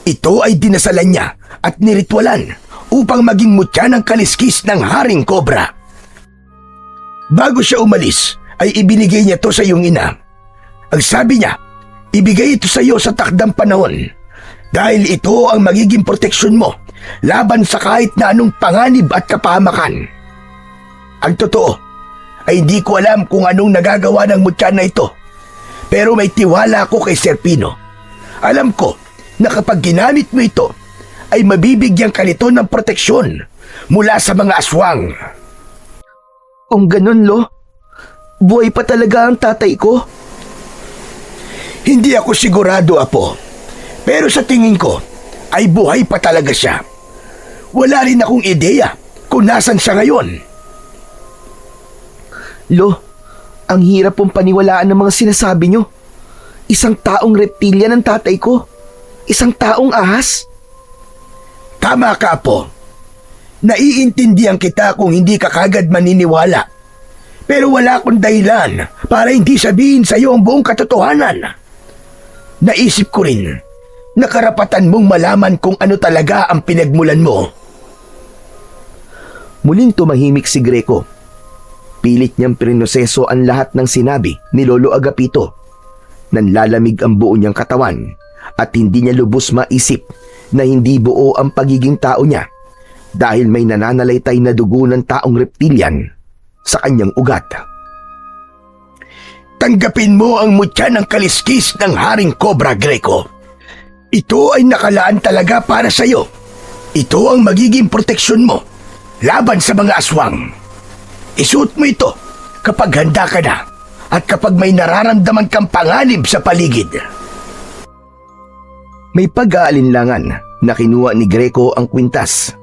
Ito ay dinasalan niya at niritwalan upang maging mutya ng kaliskis ng Haring Cobra. Bago siya umalis, ay ibinigay niya to sa iyong ina. Ang sabi niya, ibigay ito sa iyo sa takdang panahon dahil ito ang magiging proteksyon mo laban sa kahit na anong panganib at kapahamakan. Ang totoo ay hindi ko alam kung anong nagagawa ng mutya na ito, pero may tiwala ako kay Sir Pino. Alam ko na kapag ginamit mo ito, ay mabibigyan ka nito ng proteksyon mula sa mga aswang. Kung ganun, Lo, buhay pa talaga ang tatay ko? Hindi ako sigurado, Apo. Pero sa tingin ko, ay buhay pa talaga siya. Wala rin akong ideya kung nasan siya ngayon. Lo, ang hirap pong paniwalaan ng mga sinasabi nyo. Isang taong reptilya ng tatay ko. Isang taong ahas. Tama ka, Apo. Naiintindihan kita kung hindi ka kagad maniniwala. Pero wala akong dahilan para hindi sabihin sa iyo ang buong katotohanan. Naisip ko rin na karapatan mong malaman kung ano talaga ang pinagmulan mo. Muling tumahimik si Greco. Pilit niyang prinoseso ang lahat ng sinabi ni Lolo Agapito. Nanlalamig ang buo niyang katawan at hindi niya lubos maisip na hindi buo ang pagiging tao niya dahil may nananalaytay na dugo ng taong reptilian sa kanyang ugat. Tanggapin mo ang mutya ng kaliskis ng Haring Cobra, Greco. Ito ay nakalaan talaga para sa iyo. Ito ang magiging proteksyon mo laban sa mga aswang. Isuot mo ito kapag handa ka na at kapag may nararamdaman kang panganib sa paligid. May pag-aalinlangan na kinuha ni Greco ang kwintas.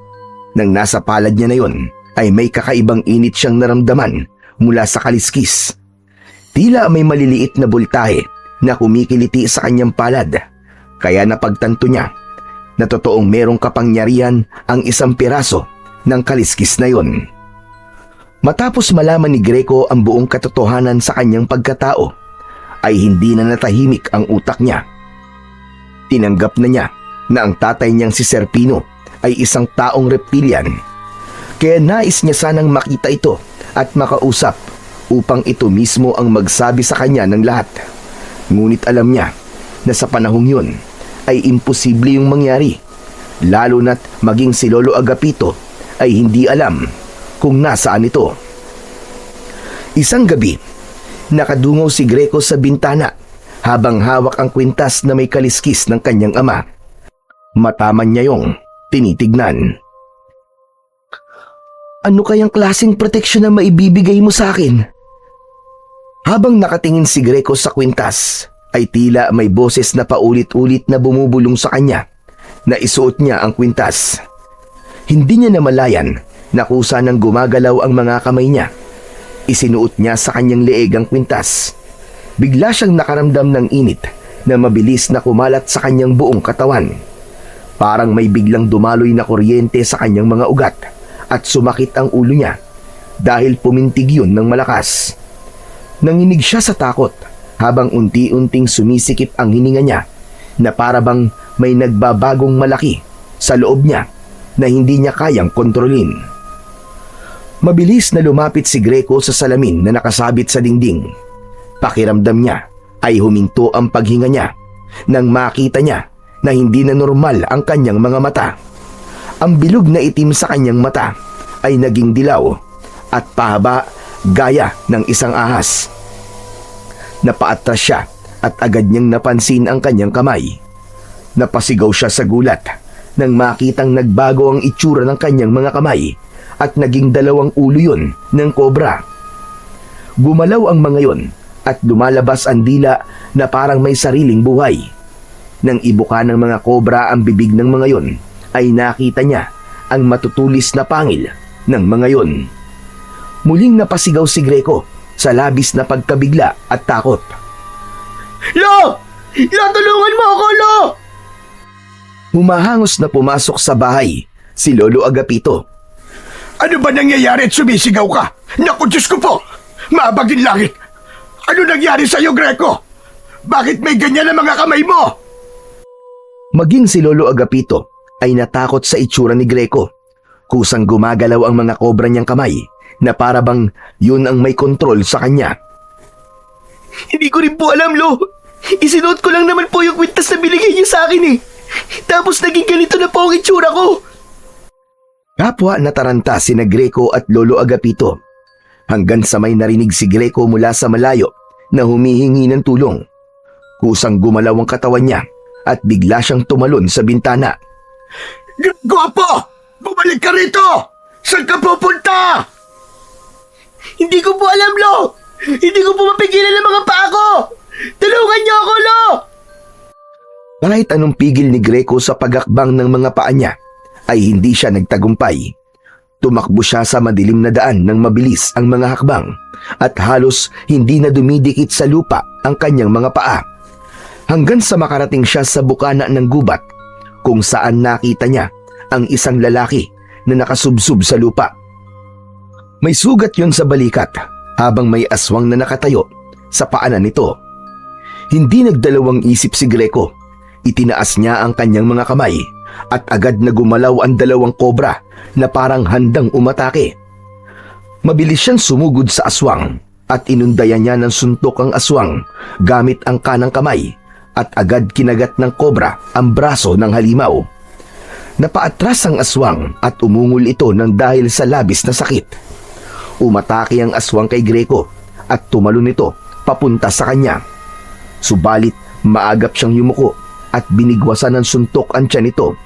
Nang nasa palad niya na yon, ay may kakaibang init siyang naramdaman mula sa kaliskis. Tila may maliliit na bultahe na kumikiliti sa kanyang palad, kaya napagtanto niya na totoong merong kapangyarihan ang isang piraso ng kaliskis na yon. Matapos malaman ni Greco ang buong katotohanan sa kanyang pagkatao, ay hindi na natahimik ang utak niya. Tinanggap na niya na ang tatay niyang si Sir Pino ay isang taong reptilian. Kaya nais niya sanang makita ito at makausap upang ito mismo ang magsabi sa kanya ng lahat. Ngunit alam niya na sa panahong yun ay imposible yung mangyari, lalo na't maging si Lolo Agapito ay hindi alam kung nasaan ito. Isang gabi, nakadungaw si Greco sa bintana habang hawak ang kwintas na may kaliskis ng kanyang ama. Mataman niya yung tinitignan. Ano kayang klaseng proteksyon na maibibigay mo sa akin? Habang nakatingin si Greco sa kwintas, ay tila may boses na paulit-ulit na bumubulong sa kanya na isuot niya ang kwintas. Hindi niya namalayan na kusa nang gumagalaw ang mga kamay niya. Isinuot niya sa kanyang leeg ang kwintas. Bigla siyang nakaramdam ng init na mabilis na kumalat sa kanyang buong katawan. Parang may biglang dumaloy na kuryente sa kanyang mga ugat at sumakit ang ulo niya dahil pumintig yun ng malakas. Nanginig siya sa takot habang unti-unting sumisikip ang hininga niya na parabang may nagbabagong malaki sa loob niya na hindi niya kayang kontrolin. Mabilis na lumapit si Greco sa salamin na nakasabit sa dingding. Pakiramdam niya ay huminto ang paghinga niya nang makita niya na hindi na normal ang kanyang mga mata. Ang bilog na itim sa kanyang mata ay naging dilaw at pahaba gaya ng isang ahas. Napaatras siya at agad niyang napansin ang kanyang kamay. Napasigaw siya sa gulat nang makitang nagbago ang itsura ng kanyang mga kamay at naging dalawang ulo yun ng kobra. Gumalaw ang mga yon at lumalabas ang dila na parang may sariling buhay. Nang ibuka ng mga kobra ang bibig ng mga yon, ay nakita niya ang matutulis na pangil ng mga yon. Muling napasigaw si Greco sa labis na pagkabigla at takot. Lo! Lo, tulungan mo ako, Lo! Humahangos na pumasok sa bahay si Lolo Agapito. Ano ba nangyayari at sumisigaw ka? Naku, Diyos ko po! Maabagin langit! Ano nangyari sa'yo, Greco? Bakit may ganyan ang mga kamay mo? Maging si Lolo Agapito ay natakot sa itsura ni Greco. Kusang gumagalaw ang mga kobra niyang kamay na para bang yun ang may kontrol sa kanya. Hindi ko rin po alam, Lo. Isinuot ko lang naman po yung kwintas na binigay niyo sa akin eh. Tapos naging ganito na po ang itsura ko. Kapwa nataranta sina Greco at Lolo Agapito hanggang sa may narinig si Greco mula sa malayo na humihingi ng tulong. Kusang gumalaw ang katawan niya at bigla siyang tumalon sa bintana. Gwapo! Bumalik ka rito! Saan ka pupunta? Hindi ko po alam, Lo. Hindi ko po mapigilan ang mga paa ko. Tulungan niyo ako, Lo. Kahit anong pigil ni Greco sa pagakbang ng mga paa niya, ay hindi siya nagtagumpay. Tumakbo siya sa madilim na daan ng mabilis ang mga hakbang at halos hindi na dumidikit sa lupa ang kanyang mga paa. Hanggang sa makarating siya sa bukana ng gubat kung saan nakita niya ang isang lalaki na nakasubsob sa lupa. May sugat yon sa balikat habang may aswang na nakatayo sa paanan nito. Hindi nagdalawang isip si Greco. Itinaas niya ang kanyang mga kamay at agad na gumalaw ang dalawang kobra na parang handang umatake. Mabilis siyang sumugod sa aswang at inundayan niya ng suntok ang aswang gamit ang kanang kamay at agad kinagat ng kobra ang braso ng halimaw. Napaatras ang aswang at umungol ito ng dahil sa labis na sakit. Umatake ang aswang kay Greco at tumalon ito papunta sa kanya. Subalit maagap siyang yumuko at binigwasan ng suntok ang tiyan nito.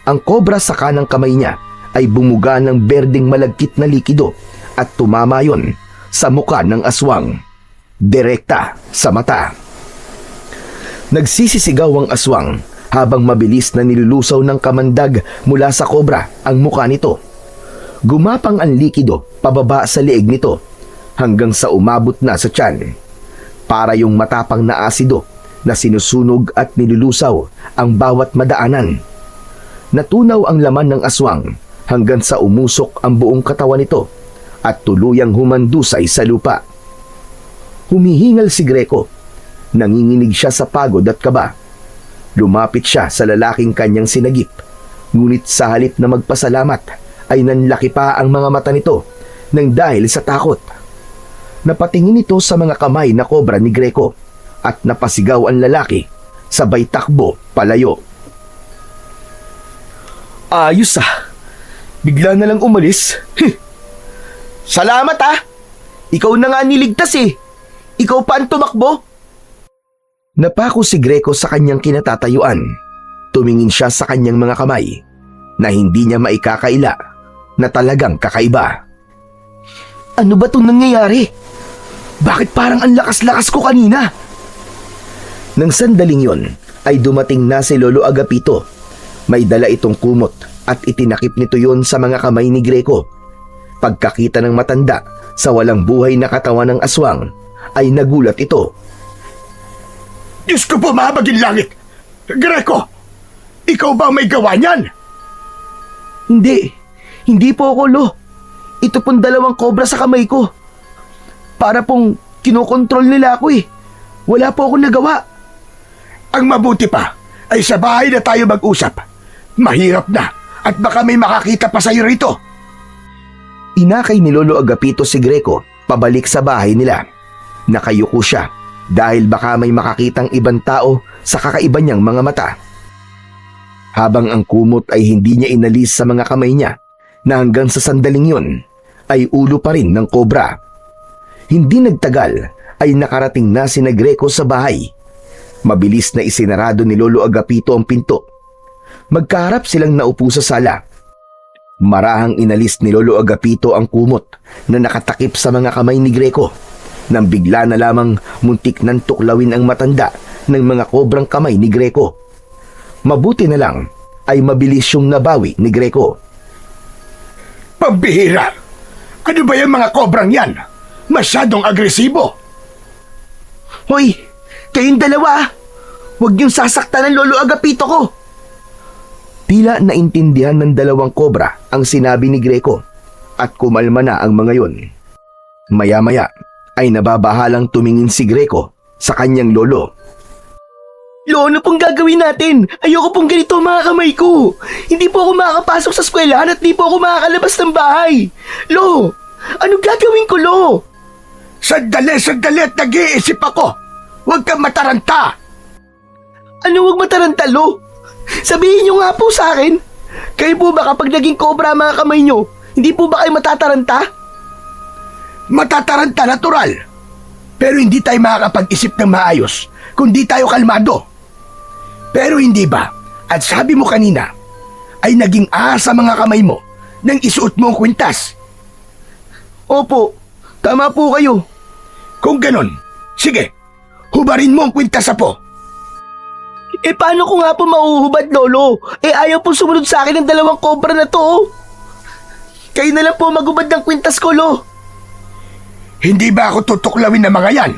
Ang kobra sa kanang kamay niya ay bumuga ng berdeng malagkit na likido at tumama yon sa muka ng aswang, direkta sa mata. Nagsisisigaw ang aswang habang mabilis na nilulusaw ng kamandag mula sa kobra ang muka nito. Gumapang ang likido pababa sa leeg nito hanggang sa umabot na sa tiyan. Para yung matapang na asido na sinusunog at nilulusaw ang bawat madaanan. Natunaw ang laman ng aswang hanggang sa umusok ang buong katawan nito at tuluyang humandusay sa lupa. Humihingal si Greco. Nanginginig siya sa pagod at kaba. Lumapit siya sa lalaking kanyang sinagip. Ngunit sa halip na magpasalamat ay nanlaki pa ang mga mata nito nang dahil sa takot. Napatingin ito sa mga kamay na kobra ni Greco at napasigaw ang lalaki, sabay takbo palayo. Ayos ah. Bigla na lang umalis. Salamat ah. Ikaw na nga niligtas eh. Ikaw pa ang tumakbo. Napako si Greco sa kanyang kinatatayuan. Tumingin siya sa kanyang mga kamay na hindi niya maikakaila na talagang kakaiba. Ano ba itong nangyayari? Bakit parang ang lakas-lakas ko kanina? Nang sandaling yon ay dumating na si Lolo Agapito. May dala itong kumot at itinakip nito yon sa mga kamay ni Greco. Pagkakita ng matanda sa walang buhay na katawan ng aswang ay nagulat ito. Diyos ko po, mahabagin langit! Greco! Ikaw ba may gawa niyan? Hindi po ako, Lo. Ito pong dalawang kobra sa kamay ko. Para pong kinokontrol nila ako eh. Wala po akong nagawa. Ang mabuti pa ay sa bahay na tayo mag-usap. Mahirap na at baka may makakita pa sa'yo rito. Inakay ni Lolo Agapito si Greco pabalik sa bahay nila. Nakayuko siya dahil baka may makakitang ibang tao sa kakaiba niyang mga mata. Habang ang kumot ay hindi niya inalis sa mga kamay niya na hanggang sa sandaling yun ay ulo pa rin ng kobra. Hindi nagtagal ay nakarating na sina Greco sa bahay. Mabilis na isinarado ni Lolo Agapito ang pinto. Magkaharap silang naupo sa sala. Marahang inalis ni Lolo Agapito ang kumot na nakatakip sa mga kamay ni Greco nang bigla na lamang muntik nang tuklawin ang matanda ng mga kobrang kamay ni Greco. Mabuti na lang ay mabilis yung nabawi ni Greco. Pambihira! Ano ba yung mga kobrang yan? Masyadong agresibo. Hoy, kayong dalawa, huwag niyong sasaktan ng Lolo Agapito ko. Tila naintindihan ng dalawang kobra ang sinabi ni Greco at kumalma na ang mga yon. Maya-maya ay nababahalang tumingin si Greco sa kanyang lolo. Lo, ano pong gagawin natin? Ayoko pong ganito ang mga kamay ko. Hindi po ako makakapasok sa eskwelahan at di po ako makakalabas ng bahay. Lo, anong gagawin ko, Lo? Sandali at nag-iisip ako. Huwag kang mataranta. Ano wag mataranta, Lo? Sabihin niyo nga po sa akin. Kayo po ba kapag naging cobra ang mga kamay niyo, hindi po ba kayo matataranta? Matataranta natural. Pero hindi tayo makakapag-isip ng maayos kung di tayo kalmado. Pero hindi ba, at sabi mo kanina, ay naging ahas sa mga kamay mo nang isuot mo ang kwintas? Opo, tama po kayo. Kung ganon, sige, hubarin mo ang kwintas po. Paano ko nga po mauhubad, Lolo? Ayaw po sumunod sa akin ng dalawang cobra na to. Oh. Kayo na lang po maghubad ng kwintas ko, Lo. Hindi ba ako tutuklawin ng mga yan?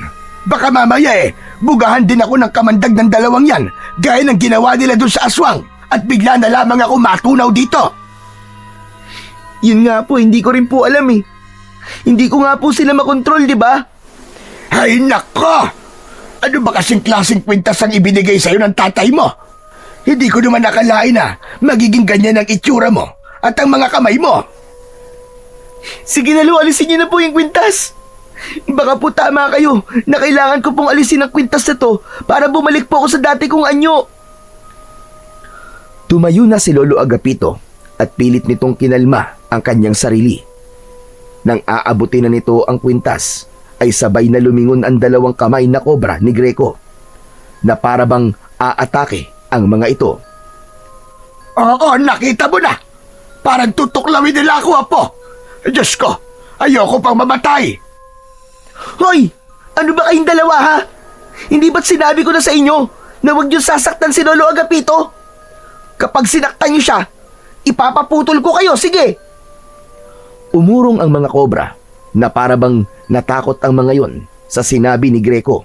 Baka mamaya bugahan din ako ng kamandag ng dalawang yan, gaya ng ginawa nila dun sa aswang, at bigla na lamang ako matunaw dito. Yun nga po, hindi ko rin po alam eh. Hindi ko nga po sila makontrol, di ba? Ay nako! Ano ba kasing klaseng kwintas ang ibinigay sa'yo ng tatay mo? Hindi ko naman nakalain na magiging ganyan ang itsura mo at ang mga kamay mo. Sige na, Lo, alisin niyo na po yung kwintas. Baka po tama kayo na kailangan ko pong alisin ang kwintas na to para bumalik po ako sa dati kong anyo. Tumayo na si Lolo Agapito at pilit nitong kinalma ang kanyang sarili. Nang aabutin na nito ang kwintas, ay sabay na lumingon ang dalawang kamay na kobra ni Greco na parabang aatake ang mga ito. Oo, nakita mo na! Parang tutuklawin nila ako, Apo! Diyos ko, ayoko pang mamatay! Hoy! Ano ba kayong dalawa, ha? Hindi ba't sinabi ko na sa inyo na huwag niyo sasaktan si Lolo Agapito? Kapag sinaktan niyo siya, ipapaputol ko kayo, sige! Umurong ang mga kobra na parabang natakot ang mga yon sa sinabi ni Greco.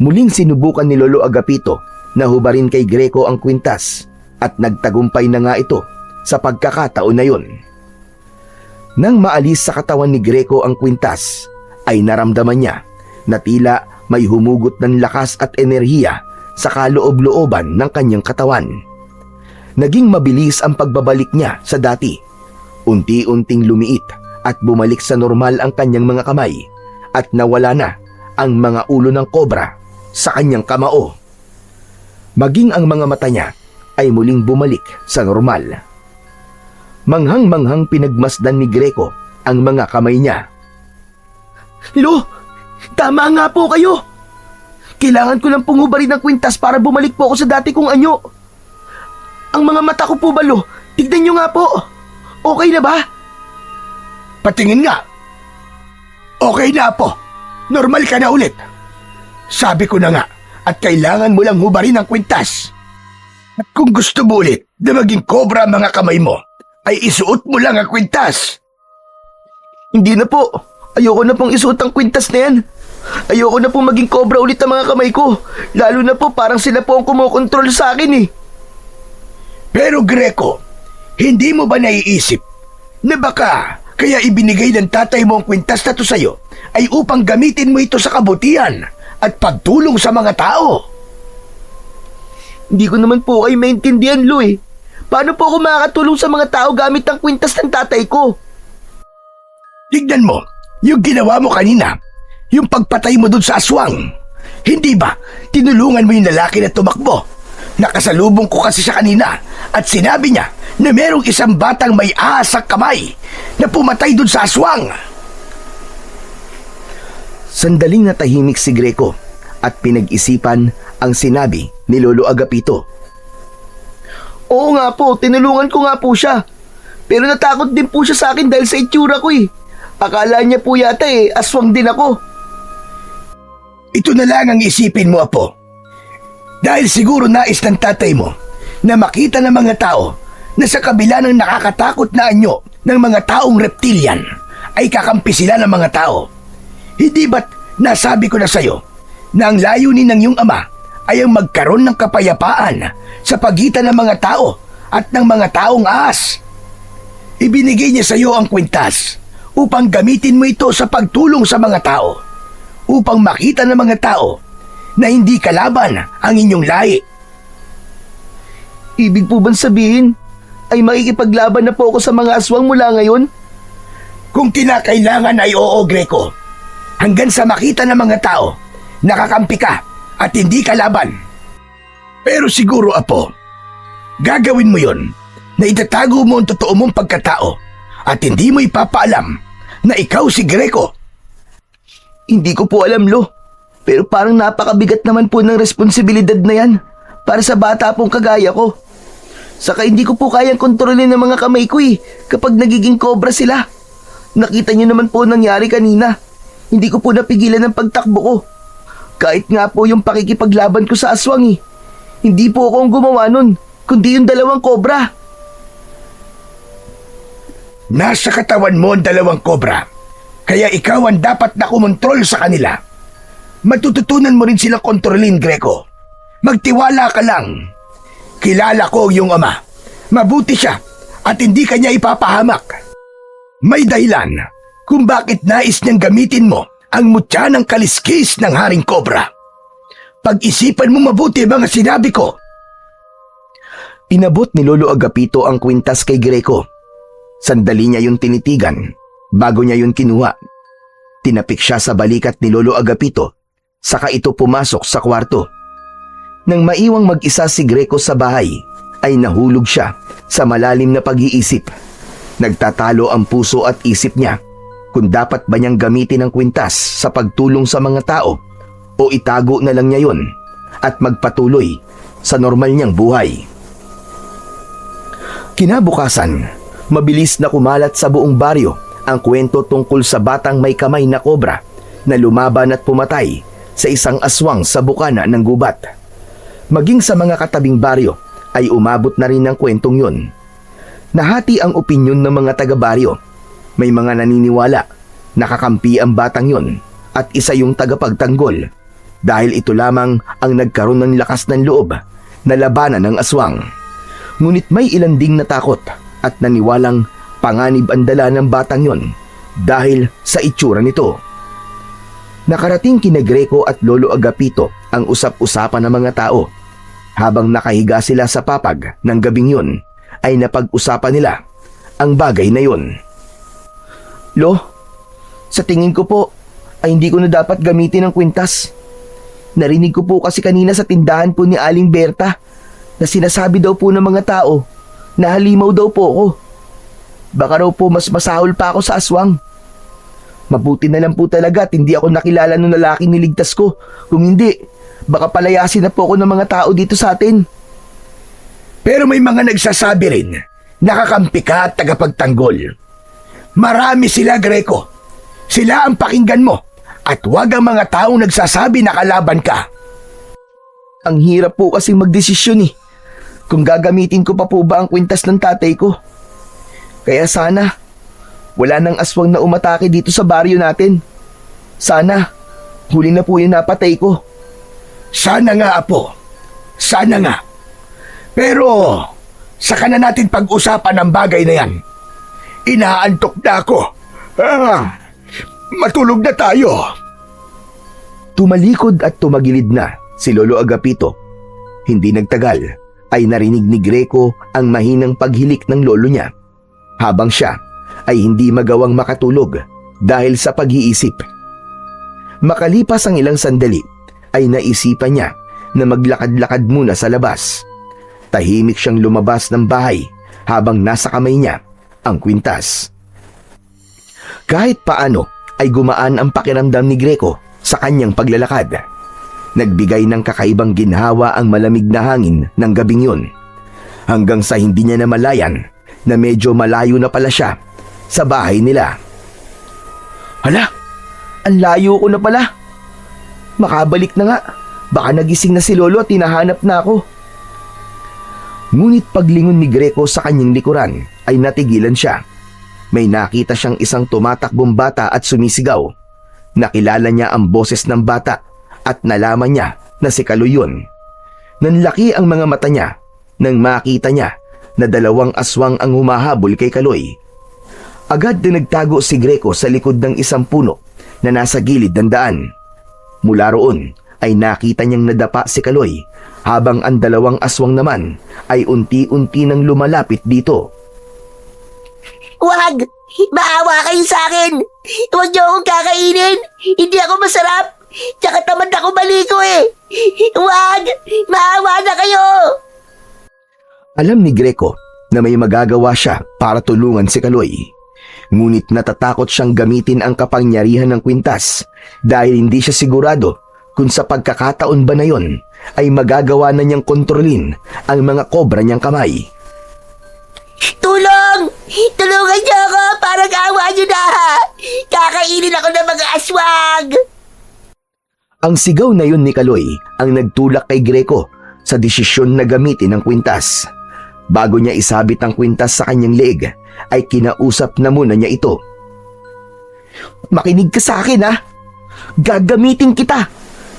Muling sinubukan ni Lolo Agapito na hubarin kay Greco ang kwintas at nagtagumpay na nga ito sa pagkakataon na yon. Nang maalis sa katawan ni Greco ang kwintas, ay naramdaman niya na tila may humugot ng lakas at enerhiya sa kaloob-looban ng kanyang katawan. Naging mabilis ang pagbabalik niya sa dati. Unti-unting lumiit at bumalik sa normal ang kanyang mga kamay at nawala na ang mga ulo ng kobra sa kanyang kamao. Maging ang mga mata niya ay muling bumalik sa normal. Manghang-manghang pinagmasdan ni Greco ang mga kamay niya. Lo, tama nga po kayo. Kailangan ko lang pong hubarin ng kwintas para bumalik po ako sa dati kong anyo. Ang mga mata ko po ba, Lo? Tignan nyo nga po. Okay na ba? Patingin nga. Okay na, Apo. Normal ka na ulit. Sabi ko na nga, at kailangan mo lang hubarin ang kwintas. At kung gusto mo ulit na maging kobra ang mga kamay mo, ay isuot mo lang ang kwintas. Hindi na po. Ayoko na pong isuot ang kwintas na yan. Ayoko na pong maging cobra ulit ang mga kamay ko. Lalo na po parang sila po ang kumokontrol sa akin eh. Pero Greco, hindi mo ba naiisip na baka kaya ibinigay ng tatay mo ang kwintas na to sa'yo ay upang gamitin mo ito sa kabutihan at pagtulong sa mga tao? Hindi ko naman po kayo maintindihan, Lo eh. Paano po ako makakatulong sa mga tao gamit ang kwintas ng tatay ko? Tignan mo, yung ginawa mo kanina, yung pagpatay mo dun sa aswang. Hindi ba, tinulungan mo yung lalaki na tumakbo? Nakasalubong ko kasi siya kanina at sinabi niya na merong isang batang may ahas sa kamay na pumatay dun sa aswang. Sandaling natahimik si Greco at pinag-isipan ang sinabi ni Lolo Agapito. Oo nga po, tinulungan ko nga po siya. Pero natakot din po siya sa akin dahil sa itsura ko eh. Akala niya po yata aswang din ako. Ito na lang ang isipin mo, Apo. Dahil siguro nais ng tatay mo na makita ng mga tao na sa kabila ng nakakatakot na anyo ng mga taong reptilian ay kakampi sila ng mga tao. Hindi ba't nasabi ko na sa'yo na ang layunin ng iyong ama ay ang magkaroon ng kapayapaan sa pagitan ng mga tao at ng mga taong ahas? Ibinigay niya sa iyo ang kwintas upang gamitin mo ito sa pagtulong sa mga tao, upang makita ng mga tao na hindi kalaban ang inyong lahi. Ibig po bang sabihin ay makikipaglaban na po ako sa mga aswang mula ngayon? Kung kinakailangan ay oo, Greco. Hanggang sa makita ng mga tao, nakakampi ka at hindi kalaban. Pero siguro, Apo, gagawin mo yon na itatago mo ang totoo mong pagkatao at hindi mo ipapaalam na ikaw si Greco. Hindi ko po alam, Lo. Pero parang napakabigat naman po ng responsibilidad na yan para sa bata pong kagaya ko. Saka hindi ko po kayang kontrolin ng mga kamay ko kapag nagiging cobra sila. Nakita niyo naman po nangyari kanina. Hindi ko po napigilan ng pagtakbo ko. Kahit nga po yung pakikipaglaban ko sa aswang Hindi po ako ang gumawa nun, kundi yung dalawang cobra. Nasa katawan mo ang dalawang kobra, kaya ikaw ang dapat na kumontrol sa kanila. Matututunan mo rin silang kontrolin, Greco. Magtiwala ka lang. Kilala ko ang iyong ama. Mabuti siya at hindi kanya ipapahamak. May dahilan kung bakit nais niyang gamitin mo ang mutya ng kaliskis ng Haring Cobra. Pag-isipan mo mabuti mga sinabi ko. Inabot ni Lolo Agapito ang kwintas kay Greco. Sandali niya yung tinitigan bago niya yun kinuha. Tinapik siya sa balikat ni Lolo Agapito, saka ito pumasok sa kwarto. Nang maiwang mag-isa si Greco sa bahay, ay nahulog siya sa malalim na pag-iisip. Nagtatalo ang puso at isip niya kung dapat ba niyang gamitin ang kwintas sa pagtulong sa mga tao o itago na lang niya yun at magpatuloy sa normal niyang buhay. Kinabukasan, mabilis na kumalat sa buong baryo ang kwento tungkol sa batang may kamay na kobra na lumaban at pumatay sa isang aswang sa bukana ng gubat. Maging sa mga katabing baryo ay umabot na rin ang kwentong yun. Nahati ang opinyon ng mga taga-baryo. May mga naniniwala nakakampi ang batang yun at isa yung tagapagtanggol dahil ito lamang ang nagkaroon ng lakas ng loob na labanan ng aswang. Ngunit may ilan ding natakot at naniwalang panganib ang dala ng batang yon dahil sa itsura nito. Nakarating kina Greco at Lolo Agapito ang usap-usapan ng mga tao. Habang nakahiga sila sa papag ng gabing yun, ay napag-usapan nila ang bagay na yun. Lo, sa tingin ko po ay hindi ko na dapat gamitin ang kwintas. Narinig ko po kasi kanina sa tindahan po ni Aling Berta na sinasabi daw po ng mga tao na halimaw daw po ako. Baka raw po mas masahol pa ako sa aswang. Mabuti na lang po talaga at hindi ako nakilala nung lalaking niligtas ko. Kung hindi, baka palayasin na po ako ng mga tao dito sa atin. Pero may mga nagsasabi rin, nakakampi ka at tagapagtanggol. Marami sila, Greco. Sila ang pakinggan mo at huwag ang mga taong nagsasabi na kalaban ka. Ang hirap po kasing magdesisyon kung gagamitin ko pa po ba ang kwintas ng tatay ko. Kaya sana, wala nang aswang na umatake dito sa baryo natin. Sana, huli na po yung napatay ko. Sana nga, Apo. Sana nga. Pero, saka na natin pag-usapan ang bagay na yan. Inaantok na ako. Matulog na tayo. Tumalikod at tumagilid na si Lolo Agapito. Hindi nagtagal ay narinig ni Greco ang mahinang paghilik ng lolo niya. Habang siya ay hindi magawang makatulog dahil sa pag-iisip. Makalipas ang ilang sandali ay naisipan niya na maglakad-lakad muna sa labas. Tahimik siyang lumabas ng bahay habang nasa kamay niya ang kwintas. Kahit paano ay gumaan ang pakiramdam ni Greco sa kanyang paglalakad. Nagbigay ng kakaibang ginhawa ang malamig na hangin ng gabing yun. hanggang sa hindi niya namalayan na medyo malayo na pala siya sa bahay nila. Hala, ang layo ko na pala. Makabalik na nga. Baka nagising na si Lolo at hinahanap na ako. Ngunit paglingon ni Greco sa kanyang likuran ay natigilan siya. May nakita siyang isang tumatakbong bata at sumisigaw. Nakilala niya ang boses ng bata at nalaman niya na si Kaloy yun. Nanlaki ang mga mata niya nang makita niya na 2 aswang ang humahabol kay Kaloy. Agad na nagtago si Greco sa likod ng isang puno na nasa gilid ng daan. Mula roon ay nakita niyang nadapa si Kaloy habang ang 2 aswang naman ay unti-unti nang lumalapit dito. Wag! Maawa kayo sa akin! Huwag niyo akong kakainin! Hindi ako masarap! Tsaka tamad ako maligo eh! Wag! Maawa na kayo! Alam ni Greco na may magagawa siya para tulungan si Kaloy. Ngunit natatakot siyang gamitin ang kapangyarihan ng kwintas dahil hindi siya sigurado kung sa pagkakataon ba na yon ay magagawa na niyang kontrolin ang mga kobra niyang kamay. Tulong! Tulungan niyo ako! Parang awa niyo na! Kakainin ako ng mga aswang! Ang sigaw na yun ni Kaloy ang nagtulak kay Greco sa desisyon na gamitin ang kwintas. Bago niya isabit ang kwintas sa kanyang leeg, ay kinausap na muna niya ito. Makinig ka sa akin ha. Gagamitin kita.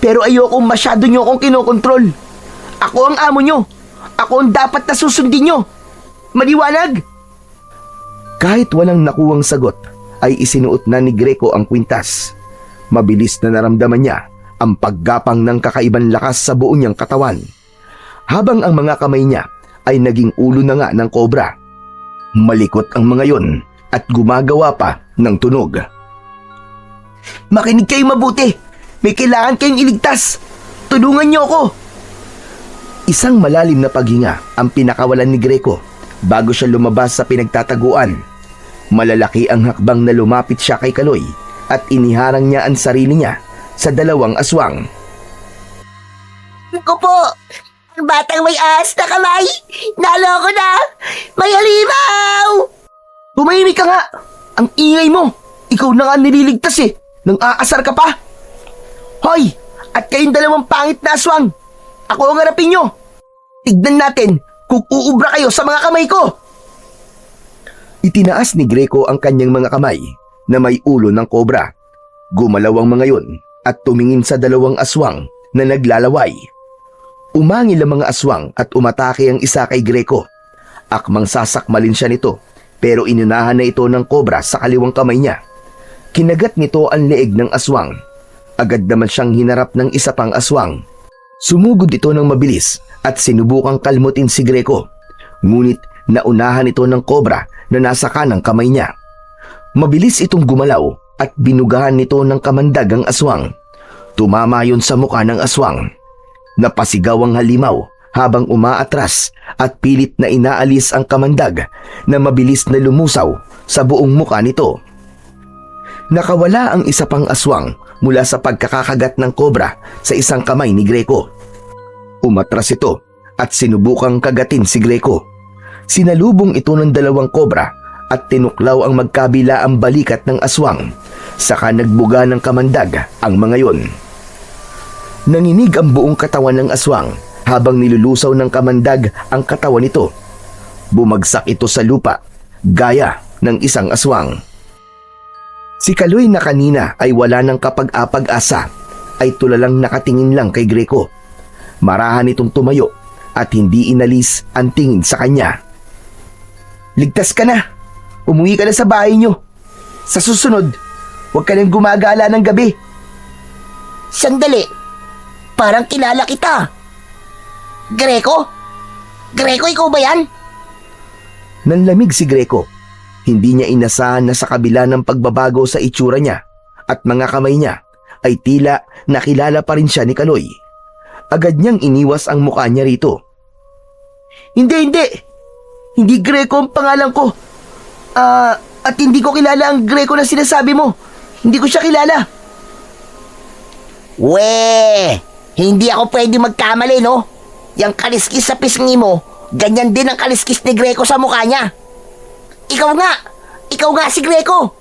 Pero ayokong masyado niyo akong kinokontrol. Ako ang amo niyo. Ako ang dapat na susundin niyo. Maliwanag? Kahit walang nakuwang sagot, ay isinuot na ni Greco ang kwintas. Mabilis na naramdaman niya ang paggapang ng kakaibang lakas sa buong niyang katawan. Habang ang mga kamay niya ay naging ulo na nga ng kobra. Malikot ang mga yon at gumagawa pa ng tunog. Makinig kayo mabuti. May kailangan kayong iligtas. Tulungan niyo ako. Isang malalim na paghinga ang pinakawalan ni Greco bago siya lumabas sa pinagtataguan. Malalaki ang hakbang na lumapit siya kay Kaloy at iniharang niya ang sarili niya sa 2 aswang. Ako po! Ang batang may ahas na kamay! Naloko na! May halimaw! Tumahimik ka nga. Ang ingay mo. Ikaw na nga nililigtas eh. Nang aasar ka pa. Hoy! At kayong 2 pangit na aswang. Ako ang harapin nyo. Tignan natin kung uubra kayo sa mga kamay ko. Itinaas ni Greco ang kanyang mga kamay na may ulo ng kobra. Gumalaw ang mga yon at tumingin sa 2 aswang na naglalaway. Umangil ang mga aswang at umatake ang isa kay Greco. Akmang sasakmalin siya nito pero inunahan na ito ng kobra sa kaliwang kamay niya. Kinagat nito ang leeg ng aswang. Agad naman siyang hinarap ng isa pang aswang. Sumugod ito ng mabilis at sinubukang kalmutin si Greco. Ngunit naunahan ito ng kobra na nasa kanang kamay niya. Mabilis itong gumalaw at binugahan nito ng kamandag ang aswang. Tumama yun sa mukha ng aswang. Napasigaw ang halimaw habang umaatras at pilit na inaalis ang kamandag na mabilis na lumusaw sa buong mukha nito. Nakawala ang isa pang aswang mula sa pagkakakagat ng kobra sa isang kamay ni Greco. Umatras ito at sinubukang kagatin si Greco. Sinalubong ito ng 2 kobra at tinuklaw ang magkabila ang balikat ng aswang. Saka nagbuga ng kamandag ang mga yon. Nanginig ang buong katawan ng aswang habang nilulusaw ng kamandag ang katawan nito. Bumagsak ito sa lupa, gaya ng isang aswang. Si Kaloy na kanina ay wala ng kapag-apag-asa, ay tulalang nakatingin lang kay Greco. Marahan itong tumayo at hindi inalis ang tingin sa kanya. Ligtas ka na. Umuwi ka na sa bahay niyo. Sa susunod, huwag ka nang gumagala ng gabi. Sandali! Parang kilala kita! Greco? Greco, ikaw ba yan? Nanlamig si Greco. Hindi niya inasahan na sa kabila ng pagbabago sa itsura niya at mga kamay niya ay tila nakilala pa rin siya ni Kaloy. Agad niyang iniwas ang mukha niya rito. Hindi! Hindi Greco ang pangalan ko. At hindi ko kilala ang Greco na sinasabi mo. Hindi ko siya kilala. Hindi ako pwede magkamali, no? Yang kaliskis sa pisngi mo, ganyan din ang kaliskis ni Greco sa mukha niya. Ikaw nga si Greco.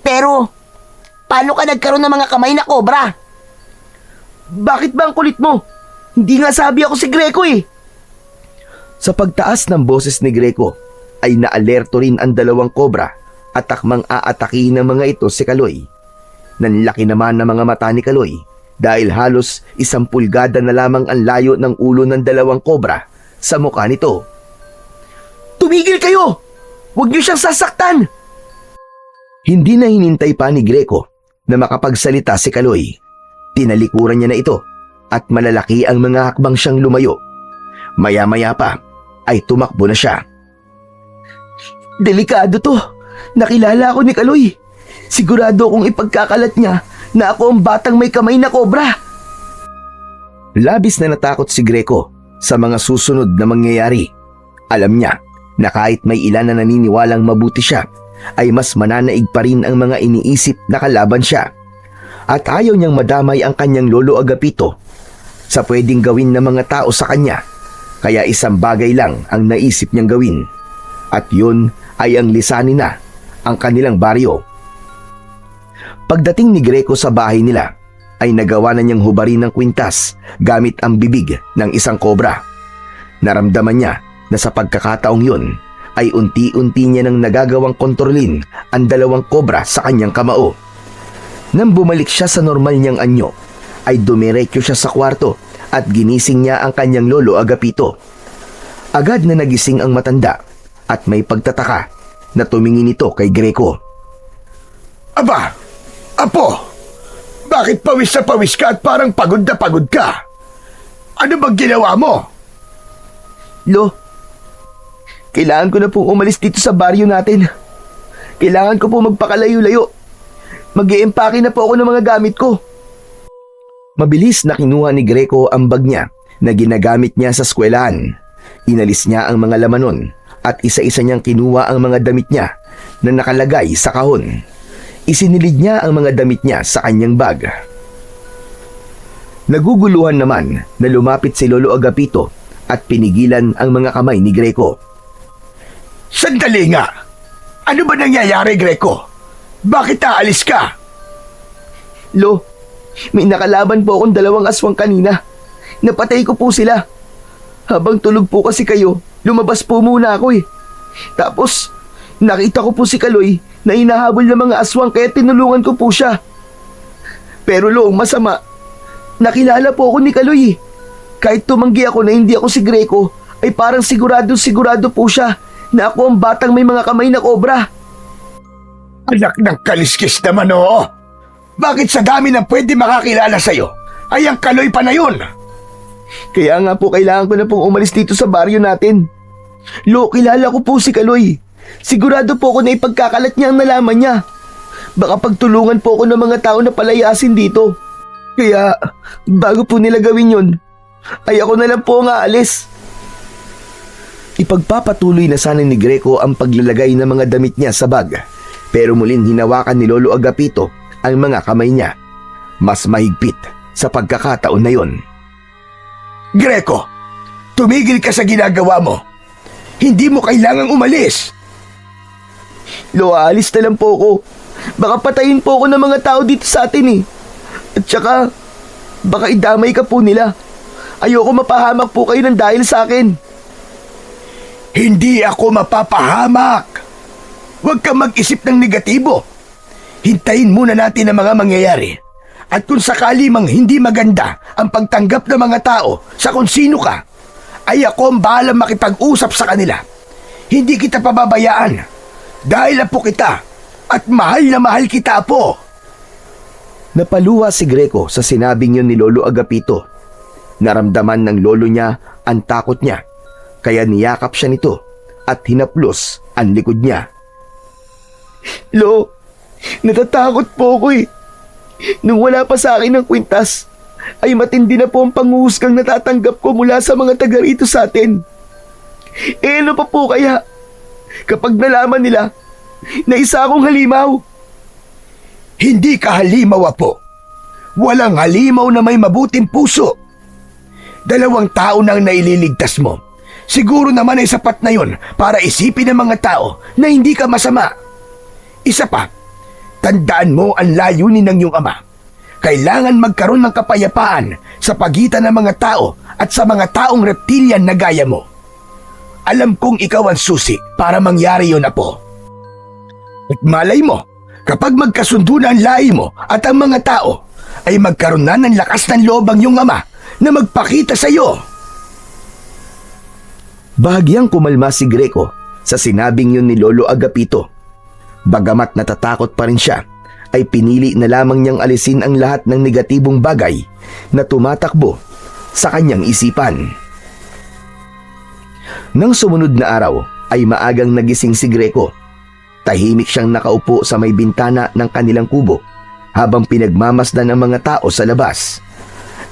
Pero, paano ka nagkaroon ng mga kamay na kobra? Bakit ba ang kulit mo? Hindi nga sabi ako si Greco eh. Sa pagtaas ng boses ni Greco, ay naalerto rin ang dalawang kobra at takmang aatakihin ng mga ito si Kaloy. Nanlaki naman ng mga mata ni Kaloy dahil halos 1 pulgada na lamang ang layo ng ulo ng dalawang kobra sa mukha nito. Tumigil kayo! Huwag niyo siyang sasaktan! Hindi na hinintay pa ni Greco na makapagsalita si Kaloy. Tinalikuran niya na ito at malalaki ang mga hakbang siyang lumayo. Maya-maya pa ay tumakbo na siya. Delikado to. Nakilala ako ni Kaloy. Sigurado kong ipagkakalat niya na ako ang batang may kamay na kobra. Labis na natakot si Greco sa mga susunod na mangyayari. Alam niya na kahit may ilan na naniniwalang mabuti siya, ay mas mananaig pa rin ang mga iniisip na kalaban siya. At ayaw niyang madamay ang kanyang lolo Agapito sa pwedeng gawin ng mga tao sa kanya. Kaya isang bagay lang ang naisip niyang gawin. At yun ay ang lisanin na ang kanilang baryo. Pagdating ni Greco sa bahay nila, ay nagawa na niyang hubarin ng kwintas gamit ang bibig ng isang kobra. Naramdaman niya na sa pagkakataong yun ay unti-unti niya nang nagagawang kontrolin ang dalawang kobra sa kanyang kamao. Nang bumalik siya sa normal niyang anyo, ay dumiretso siya sa kwarto at ginising niya ang kanyang lolo Agapito. Agad na nagising ang matanda at may pagtataka na tumingin ito kay Greco. Aba, Apo, bakit pawis na pawis ka at parang pagod na pagod ka? Ano bang ginawa mo? Lo, kailangan ko na pong umalis dito sa baryo natin. Kailangan ko po magpakalayo-layo. Mag-i-empake na po ako ng mga gamit ko. Mabilis na kinuha ni Greco ang bag niya na ginagamit niya sa eskwelahan. Inalis niya ang mga laman nun at isa-isa niyang kinuha ang mga damit niya na nakalagay sa kahon. Isinilid niya ang mga damit niya sa kanyang bag. Naguguluhan naman na lumapit si Lolo Agapito at pinigilan ang mga kamay ni Greco. Sandali nga! Ano ba nangyayari, Greco? Bakit aalis ka? Lo, may nakalaban po akong 2 aswang kanina. Napatay ko po sila. Habang tulog po kasi kayo, lumabas po muna ako eh. Tapos, nakita ko po si Kaloy na hinahabol ng mga aswang kaya tinulungan ko po siya. Pero lo, masama. Nakilala po ako ni Kaloy eh. Kahit tumanggi ako na hindi ako si Greco, ay parang sigurado po siya na ako ang batang may mga kamay na kobra. Anak ng kaliskis naman, oo. Bakit sa dami ng pwede makakilala sa'yo, ay ang Kaloy pa na yun? Kaya nga po kailangan ko na pong umalis dito sa baryo natin. Lo, kilala ko po si Kaloy. Sigurado po ako na ipagkakalat niya ang nalaman niya. Baka pagtulungan po ako ng mga tao na palayasin dito. Kaya, bago po nila gawin yun, ay ako na lang po ang aalis. Ipagpapatuloy na sana ni Greco ang paglalagay ng mga damit niya sa bag. Pero muling hinawakan ni Lolo Agapito ang mga kamay niya. Mas mahigpit sa pagkakataon na yon. Greco, tumigil ka sa ginagawa mo. Hindi mo kailangang umalis. Lo, aalis na lang po ako. Baka patayin po ako ng mga tao dito sa atin eh. At saka, baka idamay ka po nila. Ayoko mapahamak po kayo ng dahil sa akin. Hindi ako mapapahamak. Huwag kang mag-isip ng negatibo. Hintayin muna natin ang mga mangyayari. At kung sakali mang hindi maganda ang pagtanggap ng mga tao sa kung sino ka, ay ako ang bahalang makipag-usap sa kanila. Hindi kita pababayaan. Dahil apo kita at mahal na mahal kita, Apo. Napaluwa si Greco sa sinabing yun ni Lolo Agapito. Naramdaman ng lolo niya ang takot niya, kaya niyakap siya nito at hinaplos ang likod niya. Lo, natatakot po ako eh. Nung wala pa sa akin ang kwintas, ay matindi na po ang panghuhusgang natatanggap ko mula sa mga taga rito sa atin. Eh ano pa po kaya? Kapag nalaman nila na isa akong halimaw. Hindi ka halimaw, Apo. Walang halimaw na may mabuting puso. 2 tao nang naililigtas mo siguro naman ay sapat na yon para isipin ng mga tao na hindi ka masama. Isa pa, tandaan mo ang layunin ng iyong ama. Kailangan magkaroon ng kapayapaan sa pagitan ng mga tao at sa mga taong reptilian na gaya mo. Alam kong ikaw ang susi para mangyari yun, Apo. At malay mo, kapag magkasundo na ang lahi mo at ang mga tao, ay magkaroon na ng lakas ng loob ang iyong ama na magpakita sa iyo. Bahagyang kumalma si Greco sa sinabing yun ni Lolo Agapito. Bagamat natatakot pa rin siya, ay pinili na lamang niyang alisin ang lahat ng negatibong bagay na tumatakbo sa kanyang isipan. Nang sumunod na araw ay maagang nagising si Greco. Tahimik siyang nakaupo sa may bintana ng kanilang kubo habang pinagmamasdan ang mga tao sa labas.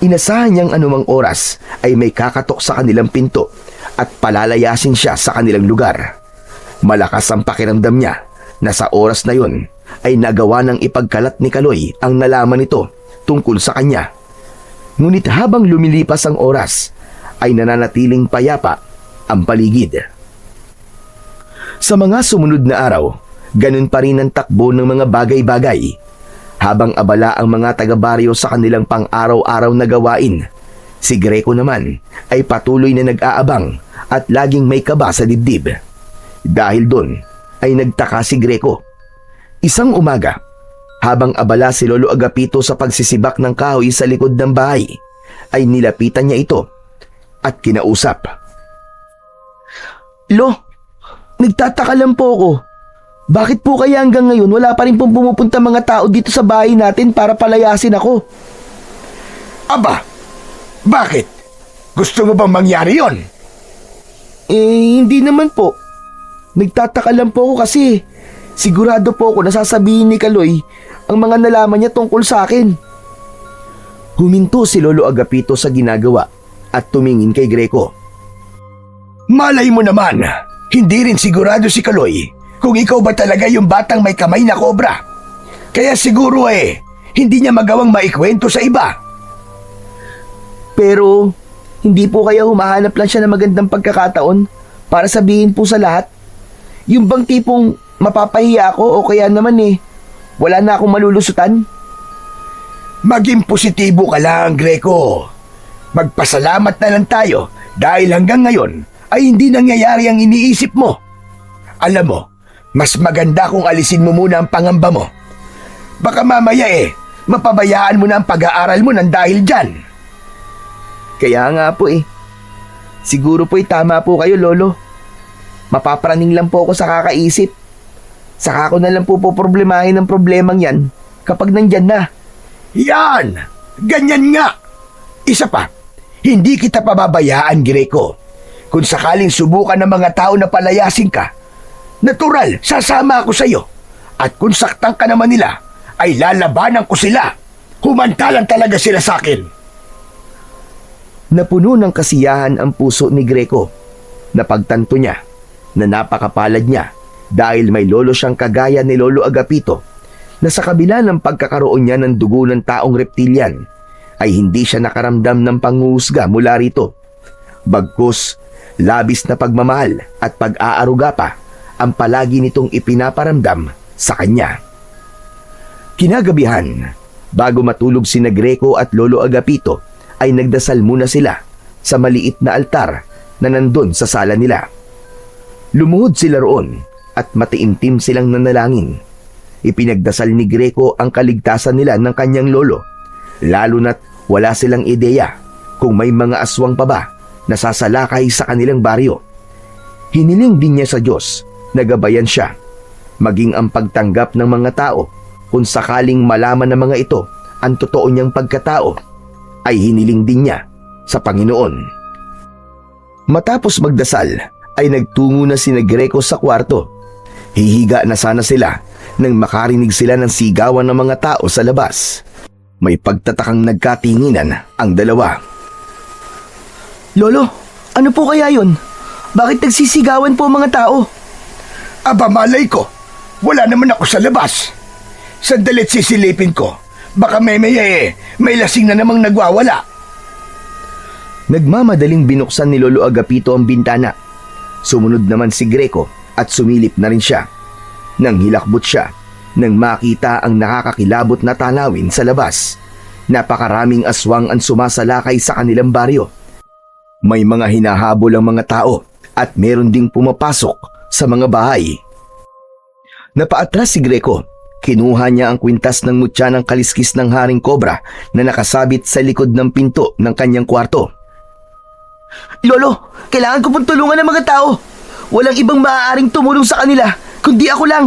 Inasahan niyang anumang oras ay may kakatok sa kanilang pinto at palalayasin siya sa kanilang lugar. Malakas ang pakiramdam niya na sa oras na yon ay nagawa ng ipagkalat ni Kaloy ang nalaman nito tungkol sa kanya. Ngunit habang lumilipas ang oras ay nananatiling payapa ang paligid. Sa mga sumunod na araw, ganun pa rin ang takbo ng mga bagay-bagay. Habang abala ang mga taga-baryo sa kanilang pang-araw-araw na gawain, si Greco naman ay patuloy na nag-aabang at laging may kaba sa dibdib. Dahil doon ay nagtaka si Greco. Isang umaga, habang abala si Lolo Agapito sa pagsisibak ng kahoy sa likod ng bahay, ay nilapitan niya ito at kinausap. Lo, nagtataka lang po ako. Bakit po kaya hanggang ngayon wala pa rin pong pumupunta mga tao dito sa bahay natin para palayasin ako? Aba, bakit? Gusto mo bang mangyari yon? Hindi naman po. Nagtataka lang po ako kasi sigurado po ako na sasabihin ni Kaloy ang mga nalaman niya tungkol sa akin. Huminto si Lolo Agapito sa ginagawa at tumingin kay Greco. Malay mo naman, hindi rin sigurado si Kaloy kung ikaw ba talaga yung batang may kamay na kobra. Kaya siguro hindi niya magawang maikwento sa iba. Pero hindi po kaya humahanap lang siya ng magandang pagkakataon para sabihin po sa lahat? Yung bang tipong mapapahiya ako o kaya naman wala na akong malulusutan? Maging positibo ka lang, Greco. Magpasalamat na lang tayo dahil hanggang ngayon ay hindi nangyayari ang iniisip mo. Alam mo, mas maganda kung alisin mo muna ang pangamba mo. Baka mamaya mapabayaan mo na ang pag-aaral mo ng dahil dyan. Kaya nga po Siguro po tama po kayo, Lolo. Mapapraning lang po ako sa kakaisip. Saka ko na lang po poproblemahin ang problemang yan kapag nandyan na. Yan! Ganyan nga! Isa pa, hindi kita pababayaan, Greco. Kung sakaling subukan ng mga tao na palayasin ka, natural, sasama ako sa iyo. At kung saktan ka naman nila, ay lalabanan ko sila. Humantalan talaga sila sa akin. Napuno ng kasiyahan ang puso ni Greco. Napagtanto niya na napakapalad niya dahil may lolo siyang kagaya ni Lolo Agapito na sa kabila ng pagkakaroon niya ng dugo ng taong reptilian ay hindi siya nakaramdam ng panghuhusga mula rito. Bagkus, labis na pagmamahal at pag-aaruga pa ang palagi nitong ipinaparamdam sa kanya. Kinagabihan, bago matulog sina Greco at Lolo Agapito, ay nagdasal muna sila sa maliit na altar na nandun sa sala nila. Lumuhod sila roon at matiimtim silang nanalangin. Ipinagdasal ni Greco ang kaligtasan nila ng kanyang lolo, lalo na't wala silang ideya kung may mga aswang pa ba na sasalakay sa kanilang baryo. Hiniling din niya sa Diyos na gabayan siya, maging ang pagtanggap ng mga tao kung sakaling malaman ng mga ito ang totoo niyang pagkatao, ay hiniling din niya sa Panginoon. Matapos magdasal, ay nagtungo na sina Greco sa kwarto. Hihiga na sana sila nang makarinig sila ng sigawan ng mga tao sa labas. May pagtatakang nagkatinginan ang dalawa. Lolo, ano po kaya yun? Bakit nagsisigawan po ang mga tao? Aba, malay ko. Wala naman ako sa labas. Sandali't sisilipin ko. Baka may lasing na namang nagwawala. Nagmamadaling binuksan ni Lolo Agapito ang bintana. Sumunod naman si Greco at sumilip na rin siya. Nang hilakbot siya, nang makita ang nakakakilabot na tanawin sa labas. Napakaraming aswang ang sumasalakay sa kanilang baryo. May mga hinahabol ang mga tao at meron ding pumapasok sa mga bahay. Napaatras si Greco. Kinuha niya ang kwintas ng mutya ng kaliskis ng haring kobra na nakasabit sa likod ng pinto ng kanyang kwarto. Lolo, kailangan ko pong tulungan ng mga tao. Walang ibang maaaring tumulong sa kanila, kundi ako lang.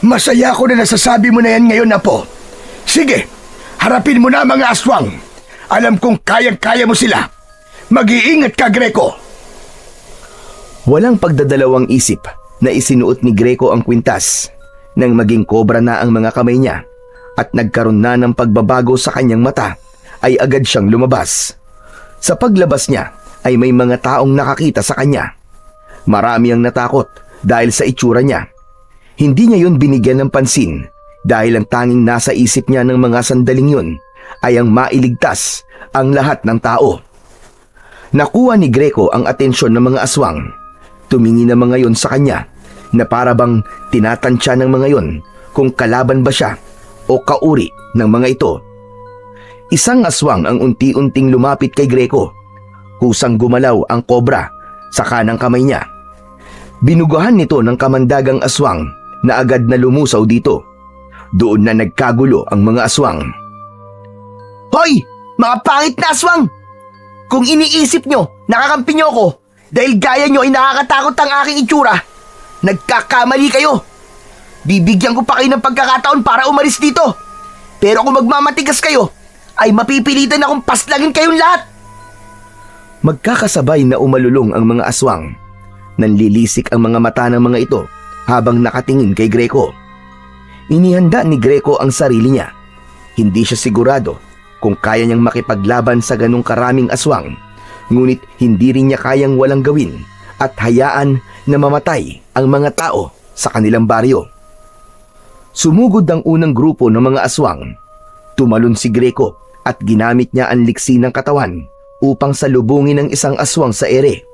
Masaya ako na nasasabi mo na yan ngayon, Apo. Sige, harapin mo na ang mga aswang. Alam kong kayang-kaya mo sila. Mag-iingat ka, Greco. Walang pagdadalawang isip na isinuot ni Greco ang kwintas nang maging kobra na ang mga kamay niya at nagkaroon na ng pagbabago sa kanyang mata ay agad siyang lumabas. Sa paglabas niya ay may mga taong nakakita sa kanya. Marami ang natakot dahil sa itsura niya. Hindi niya yun binigyan ng pansin dahil ang tanging nasa isip niya ng mga sandaling yun ay ang mailigtas ang lahat ng tao. Nakuha ni Greco ang atensyon ng mga aswang. Tumingin ang mga yon sa kanya na para bang tinatansya ng mga yon kung kalaban ba siya o kauri ng mga ito. Isang aswang ang unti-unting lumapit kay Greco. Kusang gumalaw ang kobra sa kanang kamay niya. Binugahan nito ng kamandagang aswang na agad na lumusaw dito. Doon na nagkagulo ang mga aswang. Hoy! Mga pangit na aswang! Kung iniisip nyo, nakakampi nyo ako dahil gaya nyo ay nakakatakot ang aking itsura, nagkakamali kayo. Bibigyan ko pa kayo ng pagkakataon para umalis dito. Pero kung magmamatigas kayo, ay mapipilitan akong paslagin kayong lahat. Magkakasabay na umalulong ang mga aswang. Nanlilisik ang mga mata ng mga ito habang nakatingin kay Greco. Inihanda ni Greco ang sarili niya. Hindi siya sigurado kung kaya niyang makipaglaban sa ganong karaming aswang, ngunit hindi rin niya kayang walang gawin at hayaan na mamatay ang mga tao sa kanilang baryo. Sumugod ang unang grupo ng mga aswang. Tumalon si Greco at ginamit niya ang liksi ng katawan upang salubungin ang isang aswang sa ere.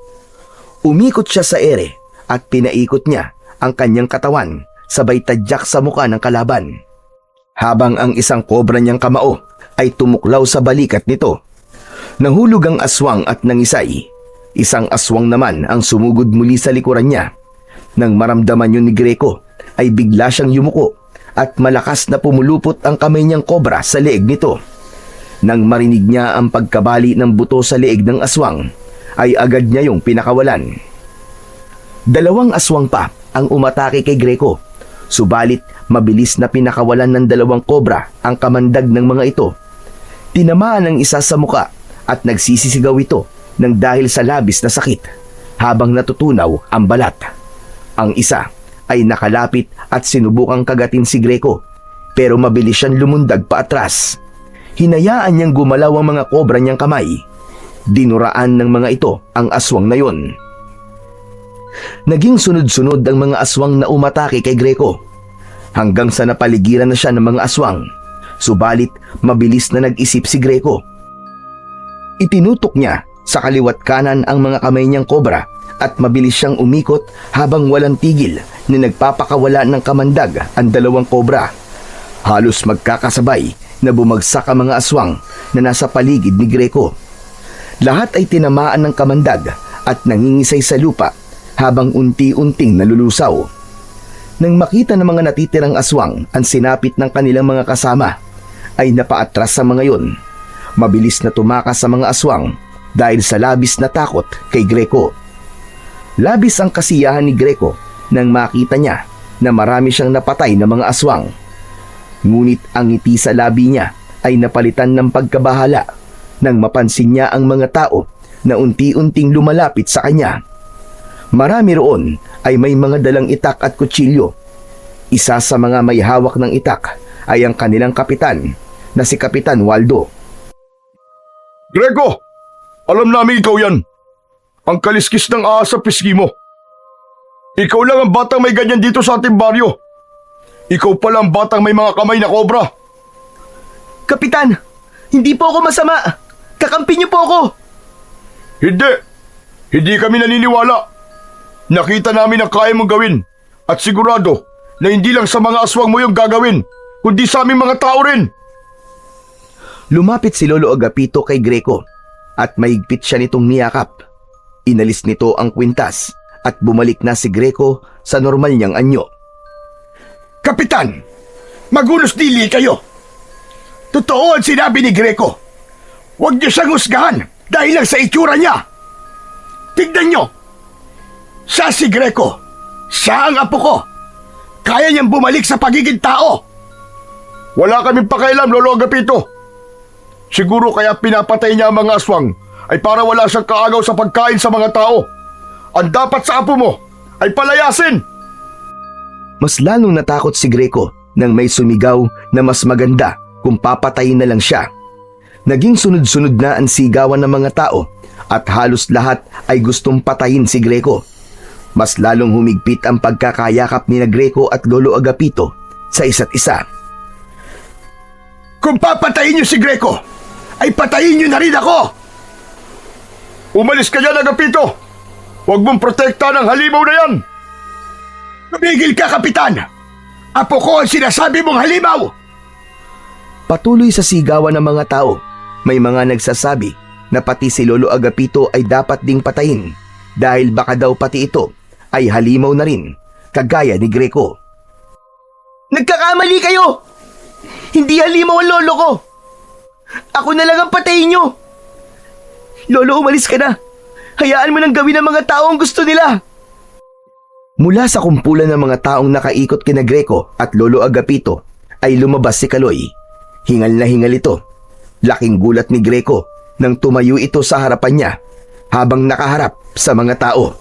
Umikot siya sa ere at pinaikot niya ang kanyang katawan sabay tadyak sa muka ng kalaban. Habang ang isang kobra niyang kamao ay tumuklaw sa balikat nito. Nahulog ang aswang at nangisay. Isang aswang naman ang sumugod muli sa likuran niya. Nang maramdaman yun ni Greco ay bigla siyang yumuko at malakas na pumulupot ang kamay niyang kobra sa leeg nito. Nang marinig niya ang pagkabali ng buto sa leeg ng aswang, ay agad niya yung pinakawalan. Dalawang aswang pa ang umatake kay Greco, subalit mabilis na pinakawalan ng dalawang kobra ang kamandag ng mga ito. Tinamaan ang isa sa muka at nagsisisigaw ito nang dahil sa labis na sakit habang natutunaw ang balat. Ang isa ay nakalapit at sinubukang kagatin si Greco, pero mabilis siyang lumundag paatras. Hinayaan niyang gumalaw ang mga kobra niyang kamay. Dinuraan ng mga ito ang aswang na yon. Naging sunod-sunod ang mga aswang na umatake kay Greco, hanggang sa napaligiran na siya ng mga aswang. Subalit mabilis na nag-isip si Greco. Itinutok niya sa kaliwat kanan ang mga kamay niyang kobra at mabilis siyang umikot habang walang tigil na nagpapakawala ng kamandag ang dalawang kobra. Halos magkakasabay na bumagsak ang mga aswang na nasa paligid ni Greco. Lahat ay tinamaan ng kamandag at nangingisay sa lupa habang unti-unting nalulusaw. Nang makita ng mga natitirang aswang ang sinapit ng kanilang mga kasama, ay napaatras sa mga yon. Mabilis na tumakas sa mga aswang dahil sa labis na takot kay Greco. Labis ang kasiyahan ni Greco nang makita niya na marami siyang napatay na mga aswang. Ngunit ang ngiti sa labi niya ay napalitan ng pagkabahala nang mapansin niya ang mga tao na unti-unting lumalapit sa kanya. Marami roon ay may mga dalang itak at kutsilyo. Isa sa mga may hawak ng itak ay ang kanilang kapitan na si Kapitan Waldo. Greco, alam namin ikaw yan. Ang kaliskis ng ahas sa pisngi mo. Ikaw lang ang batang may ganyan dito sa ating baryo. Ikaw pala ang batang may mga kamay na kobra. Kapitan, hindi po ako masama. Kakampi niyo po ako! Hindi! Hindi kami naniniwala. Nakita namin ang kaya mong gawin at sigurado na hindi lang sa mga aswang mo yung gagawin, kundi sa aming mga tao rin. Lumapit si Lolo Agapito kay Greco at mahigpit siya nitong niyakap. Inalis nito ang kwintas at bumalik na si Greco sa normal niyang anyo. Kapitan, magulos dili kayo. Totoo ang sinabi ni Greco. Huwag niyo siyang husgahan dahil lang sa itsura niya. Tignan niyo. Siya si Greco. Siya ang apo ko. Kaya niyang bumalik sa pagiging tao. Wala kaming pakialam, Lolo Agapito. Siguro kaya pinapatay niya ang mga aswang ay para wala siyang kaagaw sa pagkain sa mga tao. Ang dapat sa apo mo ay palayasin. Mas lalong natakot si Greco nang may sumigaw na mas maganda kung papatayin na lang siya. Naging sunod-sunod na ang sigawan ng mga tao at halos lahat ay gustong patayin si Greco. Mas lalong humigpit ang pagkakayakap ni Greco at Lolo Agapito sa isa't isa. Kung papatayin niyo si Greco, ay patayin niyo na rin ako. Umalis ka dyan, Agapito. Huwag mong protektahan ang halimaw na yan. Tumigil ka, Kapitan. Apo ko ang sinasabi mong halimaw. Patuloy sa sigawan ng mga tao, may mga nagsasabi na pati si Lolo Agapito ay dapat ding patayin dahil baka daw pati ito ay halimaw na rin, kagaya ni Greco. Nagkakamali kayo! Hindi halimaw ang lolo ko! Ako na lang ang patayin niyo! Lolo, umalis ka na! Hayaan mo nang gawin ng mga tao ang gusto nila! Mula sa kumpulan ng mga taong nakaikot kina Greco at Lolo Agapito ay lumabas si Kaloy. Hingal na hingal ito. Laking gulat ni Greco nang tumayo ito sa harapan niya habang nakaharap sa mga tao.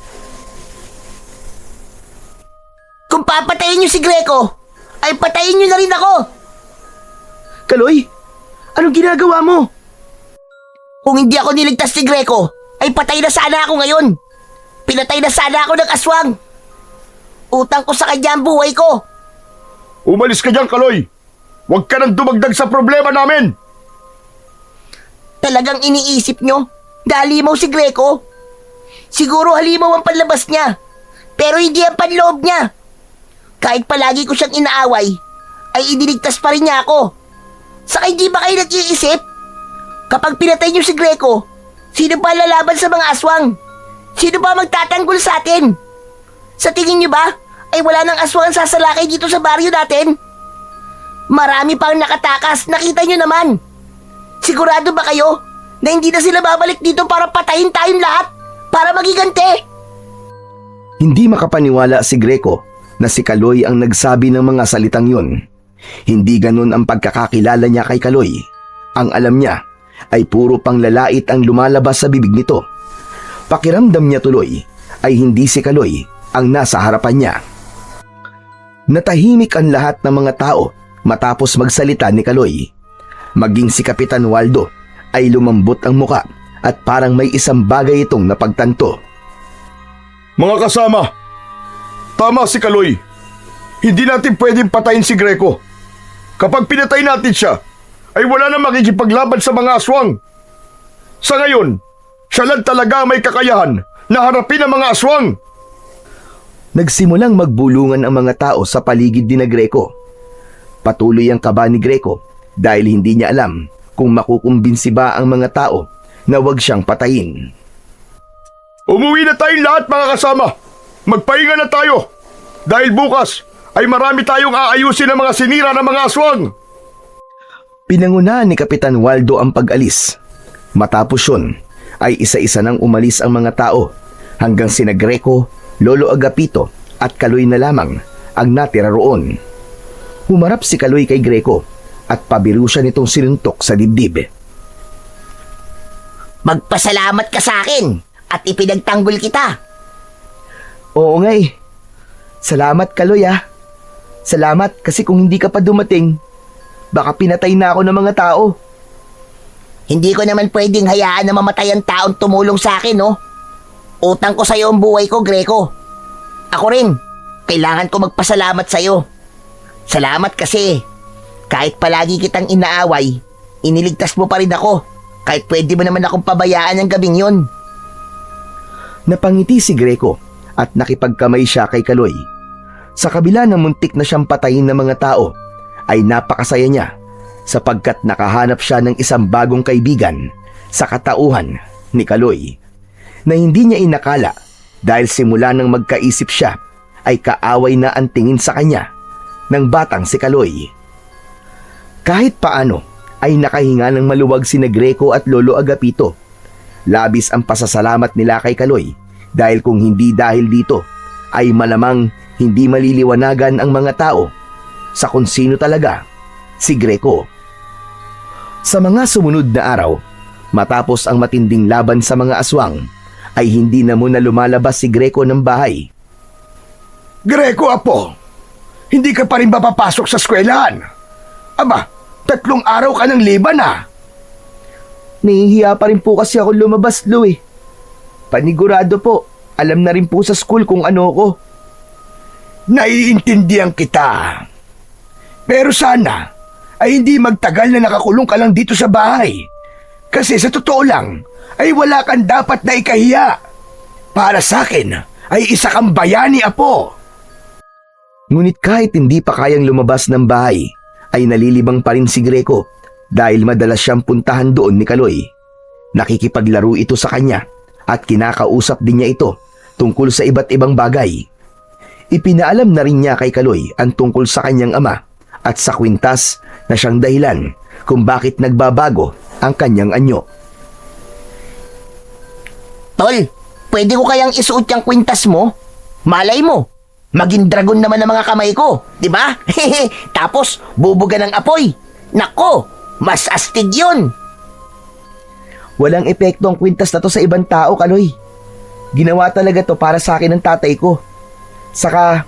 Kung papatayin niyo si Greco, ay patayin niyo na rin ako. Kaloy, anong ginagawa mo? Kung hindi ako niligtas ni Greco, ay patay na sana ako ngayon. Pinatay na sana ako ng aswang. Utang ko sa kanya ang buhay ko. Umalis ka dyan, Kaloy. Huwag ka nang dumagdag sa problema namin. Talagang iniisip nyo na halimaw si Greco? Siguro halimaw ang panlabas niya, pero hindi ang panloob niya. Kahit palagi ko siyang inaaway, ay iniligtas pa rin niya ako. Saka hindi ba kayo nag-iisip? Kapag pinatay niyo si Greco, sino ba lalaban sa mga aswang? Sino ba magtatanggol sa atin? Sa tingin niyo ba, ay wala nang aswang ang sasalakay dito sa baryo natin? Marami pang nakatakas, nakita niyo naman. Sigurado ba kayo na hindi na sila babalik dito para patayin tayong lahat? Para magiganti? Hindi makapaniwala si Greco na si Kaloy ang nagsabi ng mga salitang yun. Hindi ganun ang pagkakakilala niya kay Kaloy. Ang alam niya ay puro panglalait ang lumalabas sa bibig nito. Pakiramdam niya tuloy ay hindi si Kaloy ang nasa harapan niya. Natahimik ang lahat ng mga tao matapos magsalita ni Kaloy. Maging si Kapitan Waldo ay lumambot ang muka at parang may isang bagay itong napagtanto. Mga kasama, tama si Kaloy. Hindi natin pwedeng patayin si Greco. Kapag pinatay natin siya, ay wala na makikipaglaban sa mga aswang. Sa ngayon, siya lang talaga may kakayahan na harapin ang mga aswang. Nagsimulang magbulungan ang mga tao sa paligid ni Greco. Patuloy ang kaba ni Greco dahil hindi niya alam kung makukumbinsi ba ang mga tao na huwag siyang patayin. Umuwi na tayong lahat, mga kasama. Magpahinga na tayo. Dahil bukas ay marami tayong aayusin ng mga sinira ng mga aswang. Pinangunahan ni Kapitan Waldo ang pag-alis. Matapos yun, ay isa-isa nang umalis ang mga tao hanggang sina Greco, Lolo Agapito at Kaloy na lamang ang natira roon. Humarap si Kaloy kay Greco at pabiru siya nitong sinuntok sa dibdib. Magpasalamat ka sa akin at ipinagtanggol kita. Oo nga eh. Salamat, Kaloy ah. Salamat kasi kung hindi ka pa dumating, baka pinatay na ako ng mga tao. Hindi ko naman pwedeng hayaan na mamatay ang taong tumulong sa akin, no? Utang ko sa'yo ang buhay ko, Greco. Ako rin, kailangan ko magpasalamat sa'yo. Salamat kasi kahit palagi kitang inaaway, iniligtas mo pa rin ako Kahit pwede mo naman akong pabayaan ng gabing yon. Napangiti si Greco at nakipagkamay siya kay Kaloy. Sa kabila ng muntik na siyang patayin ng mga tao, ay napakasaya niya sapagkat nakahanap siya ng isang bagong kaibigan sa katauhan ni Kaloy na hindi niya inakala dahil simula nang magkaisip siya ay kaaway na ang tingin sa kanya ng batang si Kaloy. Kahit paano ay nakahinga ng maluwag sina Greco at Lolo Agapito. Labis ang pasasalamat nila kay Kaloy dahil kung hindi dahil dito ay malamang hindi maliliwanagan ang mga tao sa kung sino talaga si Greco. Sa mga sumunod na araw, matapos ang matinding laban sa mga aswang, ay hindi na muna lumalabas si Greco ng bahay. Greco, apo, hindi ka pa rin ba papasok sa eskwelahan? Aba, 3 araw ka ng liban ah. Nahihiya pa rin po kasi ako lumabas, Lo eh. Panigurado po, alam na rin po sa school kung ano ko. Naiintindihan kita. Pero sana ay hindi magtagal na nakakulong ka lang dito sa bahay. Kasi sa totoo lang ay wala kang dapat na ikahiya. Para sa akin ay isa kang bayani, apo. Ngunit kahit hindi pa kayang lumabas ng bahay, ay nalilibang pa rin si Greco dahil madalas siyang puntahan doon ni Kaloy. Nakikipaglaro ito sa kanya at kinakausap din niya ito tungkol sa iba't ibang bagay. Ipinaalam na rin niya kay Kaloy ang tungkol sa kanyang ama at sa kwintas na siyang dahilan kung bakit nagbabago ang kanyang anyo. Tol, pwede ko kayang isuot yung kwintas mo? Malay mo, maging dragon naman ang mga kamay ko, di ba? Tapos, bubuga ng apoy. Nako, mas astig yun. Walang epekto ang kwintas na to sa ibang tao, Kaloy. Ginawa talaga to para sa akin ng tatay ko. Saka,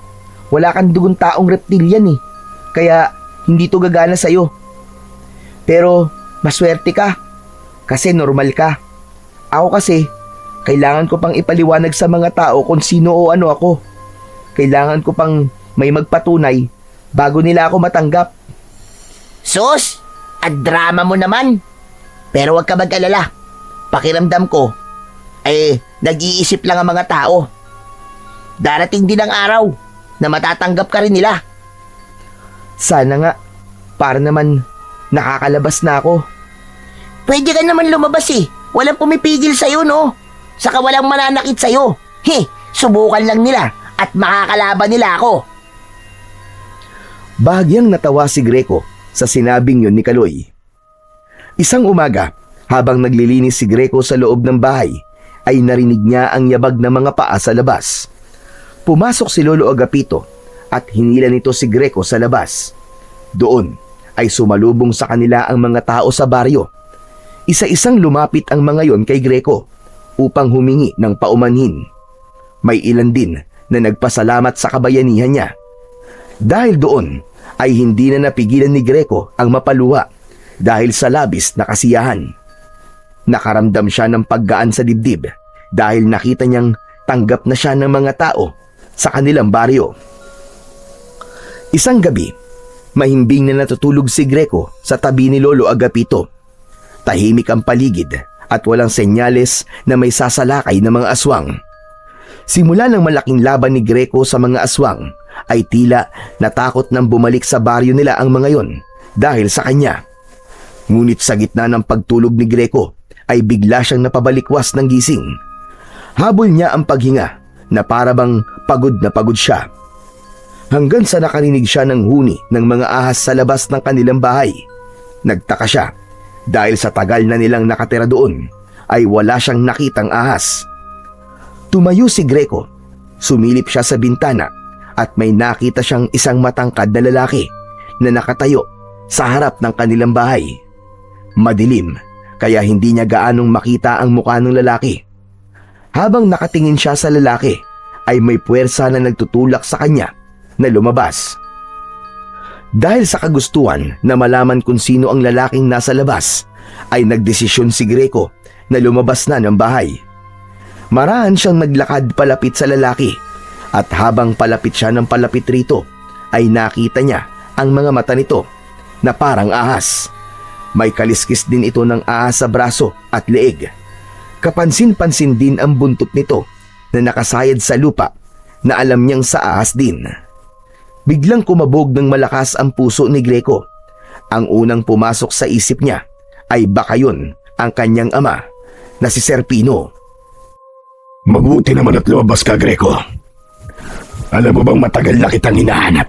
wala kang dugon taong reptilian eh. Kaya, hindi to gagana sa'yo. Pero, maswerte ka. Kasi normal ka. Ako kasi, kailangan ko pang ipaliwanag sa mga tao kung sino o ano ako. Kailangan ko pang may magpatunay bago nila ako matanggap. Sus, at drama mo naman. Pero wag ka mag-alala. Pakiramdam ko, ay nag-iisip lang ang mga tao. Darating din ang araw na matatanggap ka rin nila. Sana nga, para naman nakakalabas na ako. Pwede ka naman lumabas eh. Walang pumipigil sa'yo, no? Saka walang mananakit sa'yo. Subukan lang nila at makakalaban nila ako. Bahagyang natawa si Greco sa sinabing yun ni Kaloy. Isang umaga, habang naglilinis si Greco sa loob ng bahay, ay narinig niya ang yabag ng mga paa sa labas. Pumasok si Lolo Agapito at hinila nito si Greco sa labas. Doon ay sumalubong sa kanila ang mga tao sa baryo. Isa-isang lumapit ang mga yon kay Greco upang humingi ng paumanhin. May ilan din na nagpasalamat sa kabayanihan niya. Dahil doon ay hindi na napigilan ni Greco ang mapaluha dahil sa labis na kasiyahan. Nakaramdam siya ng paggaan sa dibdib dahil nakita niyang tanggap na siya ng mga tao sa kanilang baryo. Isang gabi, mahimbing na natutulog si Greco sa tabi ni Lolo Agapito. Tahimik ang paligid at walang senyales na may sasalakay ng mga aswang. Simula ng malaking laban ni Greco sa mga aswang, ay tila natakot nang bumalik sa baryo nila ang mga yon dahil sa kanya. Ngunit sa gitna ng pagtulog ni Greco, ay bigla siyang napabalikwas ng gising. Habol niya ang paghinga na parabang pagod na pagod siya. Hanggang sa nakarinig siya ng huni ng mga ahas sa labas ng kanilang bahay. Nagtaka siya dahil sa tagal na nilang nakatira doon ay wala siyang nakitang ahas. Tumayo si Greco, sumilip siya sa bintana at may nakita siyang isang matangkad na lalaki na nakatayo sa harap ng kanilang bahay. Madilim, kaya hindi niya gaanong makita ang mukha ng lalaki. Habang nakatingin siya sa lalaki, ay may puwersa na nagtutulak sa kanya na lumabas. Dahil sa kagustuhan na malaman kung sino ang lalaking nasa labas, ay nagdesisyon si Greco na lumabas na ng bahay. Marahan siyang naglakad palapit sa lalaki at habang palapit siya ng palapit rito, ay nakita niya ang mga mata nito na parang ahas. May kaliskis din ito ng ahas sa braso at leeg. Kapansin-pansin din ang buntot nito na nakasayad sa lupa na alam niyang sa ahas din. Biglang kumabog ng malakas ang puso ni Greco. Ang unang pumasok sa isip niya ay baka yun ang kanyang ama na si Serpino. Mabuti naman at lumabas ka, Greco. Alam mo bang matagal na kitang hinahanap?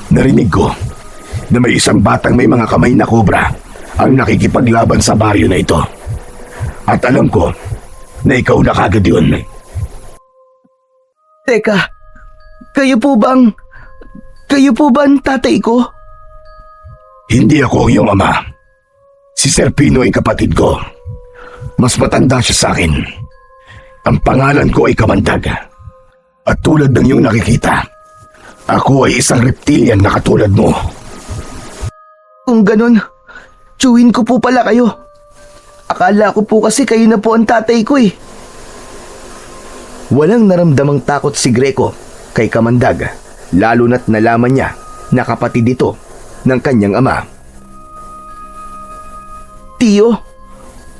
Narinig ko na may isang batang may mga kamay na kobra ang nakikipaglaban sa baryo na ito. At alam ko na ikaw na kagad yun. Teka, kayo po ba ang tatay ko? Hindi ako ang iyong ama. Si Serpino ay kapatid ko. Mas matanda siya sa akin. Ang pangalan ko ay Kamandag. At tulad ng iyong nakikita, ako ay isang reptilian na katulad mo. Kung ganun, tsuhin ko po pala kayo. Akala ko po kasi kayo na po ang tatay ko eh. Walang naramdamang takot si Greco kay Kamandag, lalo na't nalaman niya na kapatid ito ng kanyang ama. Tiyo,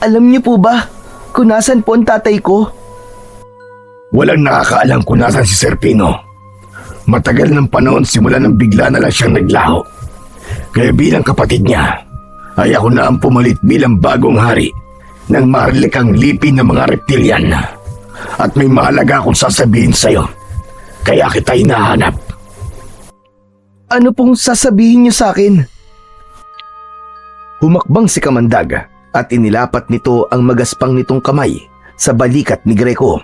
alam niyo po ba kung nasan po ang tatay ko? Walang nakakaalam kung nasan si Serpino. Matagal ng panahon simula nang bigla na lang siyang naglaho. Kaya bilang kapatid niya, ay ako na ang pumalit bilang bagong hari ng maharlikang lipi ng mga reptilian. At may mahalaga akong sasabihin sa'yo. Kaya kita hinahanap. Ano pong sasabihin niyo sa akin? Humakbang si Kamandag at inilapat nito ang magaspang nitong kamay sa balikat ni Greco.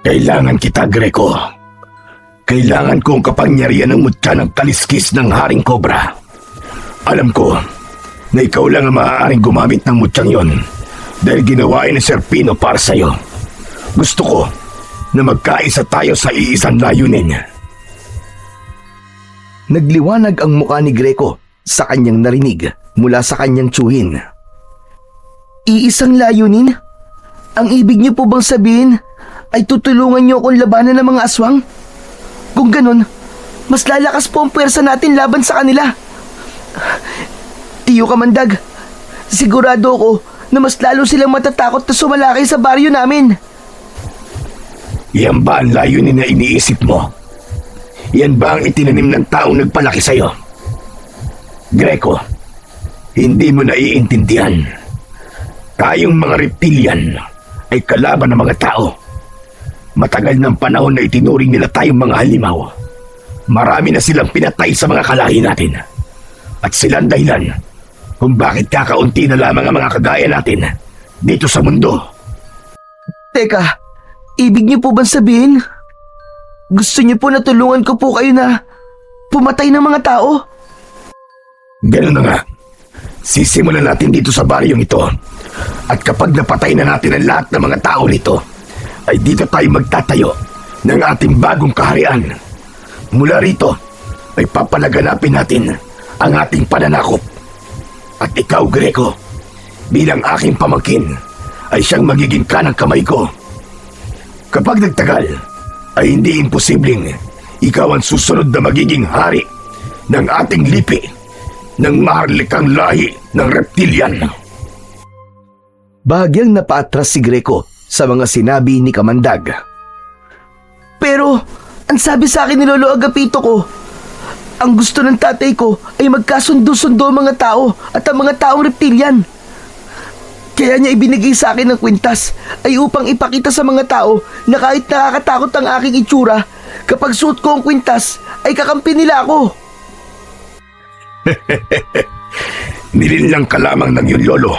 Kailangan kita, Greco. Kailangan ko ang kapangyarihan ng mutya ng kaliskis ng Haring Cobra. Alam ko na ikaw lang ang maaaring gumamit ng mutyang yon dahil ginawain ni Serpino para sa'yo. Gusto ko na magkaisa tayo sa iisang layunin. Nagliwanag ang mukha ni Greco sa kanyang narinig mula sa kanyang tsuhin. Iisang layunin? Ang ibig niyo po bang sabihin ay tutulungan niyo akong labanan ng mga aswang? Kung ganun, mas lalakas po ang pwersa natin laban sa kanila. Tiyo Kamandag, sigurado ako na mas lalo silang matatakot na sumalakay sa baryo namin. Yan ba ang layunin na iniisip mo? Yan ba ang itinanim ng taong nagpalaki sa'yo? Greco, hindi mo naiintindihan. Tayong mga reptilian ay kalaban ng mga tao. Matagal ng panahon na itinuring nila tayong mga halimaw. Marami na silang pinatay sa mga kalahi natin. At sila ang dahilan kung bakit kakaunti na lamang ang mga kagaya natin dito sa mundo. Teka, ibig niyo po bang sabihin? Gusto niyo po na tulungan ko po kayo na pumatay ng mga tao? Ganun na nga. Sisimulan natin dito sa baryong ito. At kapag napatay na natin ang lahat ng mga tao rito, ay dito tayo magtatayo ng ating bagong kaharian. Mula rito ay papalaganapin natin ang ating pananakop. At ikaw, Greco, bilang aking pamangkin, ay siyang magiging kanang kamay ko. Kapag nagtagal, ay hindi imposibleng ikaw ang susunod na magiging hari ng ating lipi ng maharlikang lahi ng reptilian. Bahagyang napaatras si Greco sa mga sinabi ni Kamandag. Pero, ang sabi sa akin ni Lolo Agapito ko, ang gusto ng tatay ko ay magkasundo-sundo ang mga tao at ang mga taong reptilian. Kaya niya ibinigay sa akin ng kwintas ay upang ipakita sa mga tao na kahit nakakatakot ang aking itsura, kapag suot ko ang kwintas ay kakampi nila ako. Nilinlang ka lamang ng iyong lolo.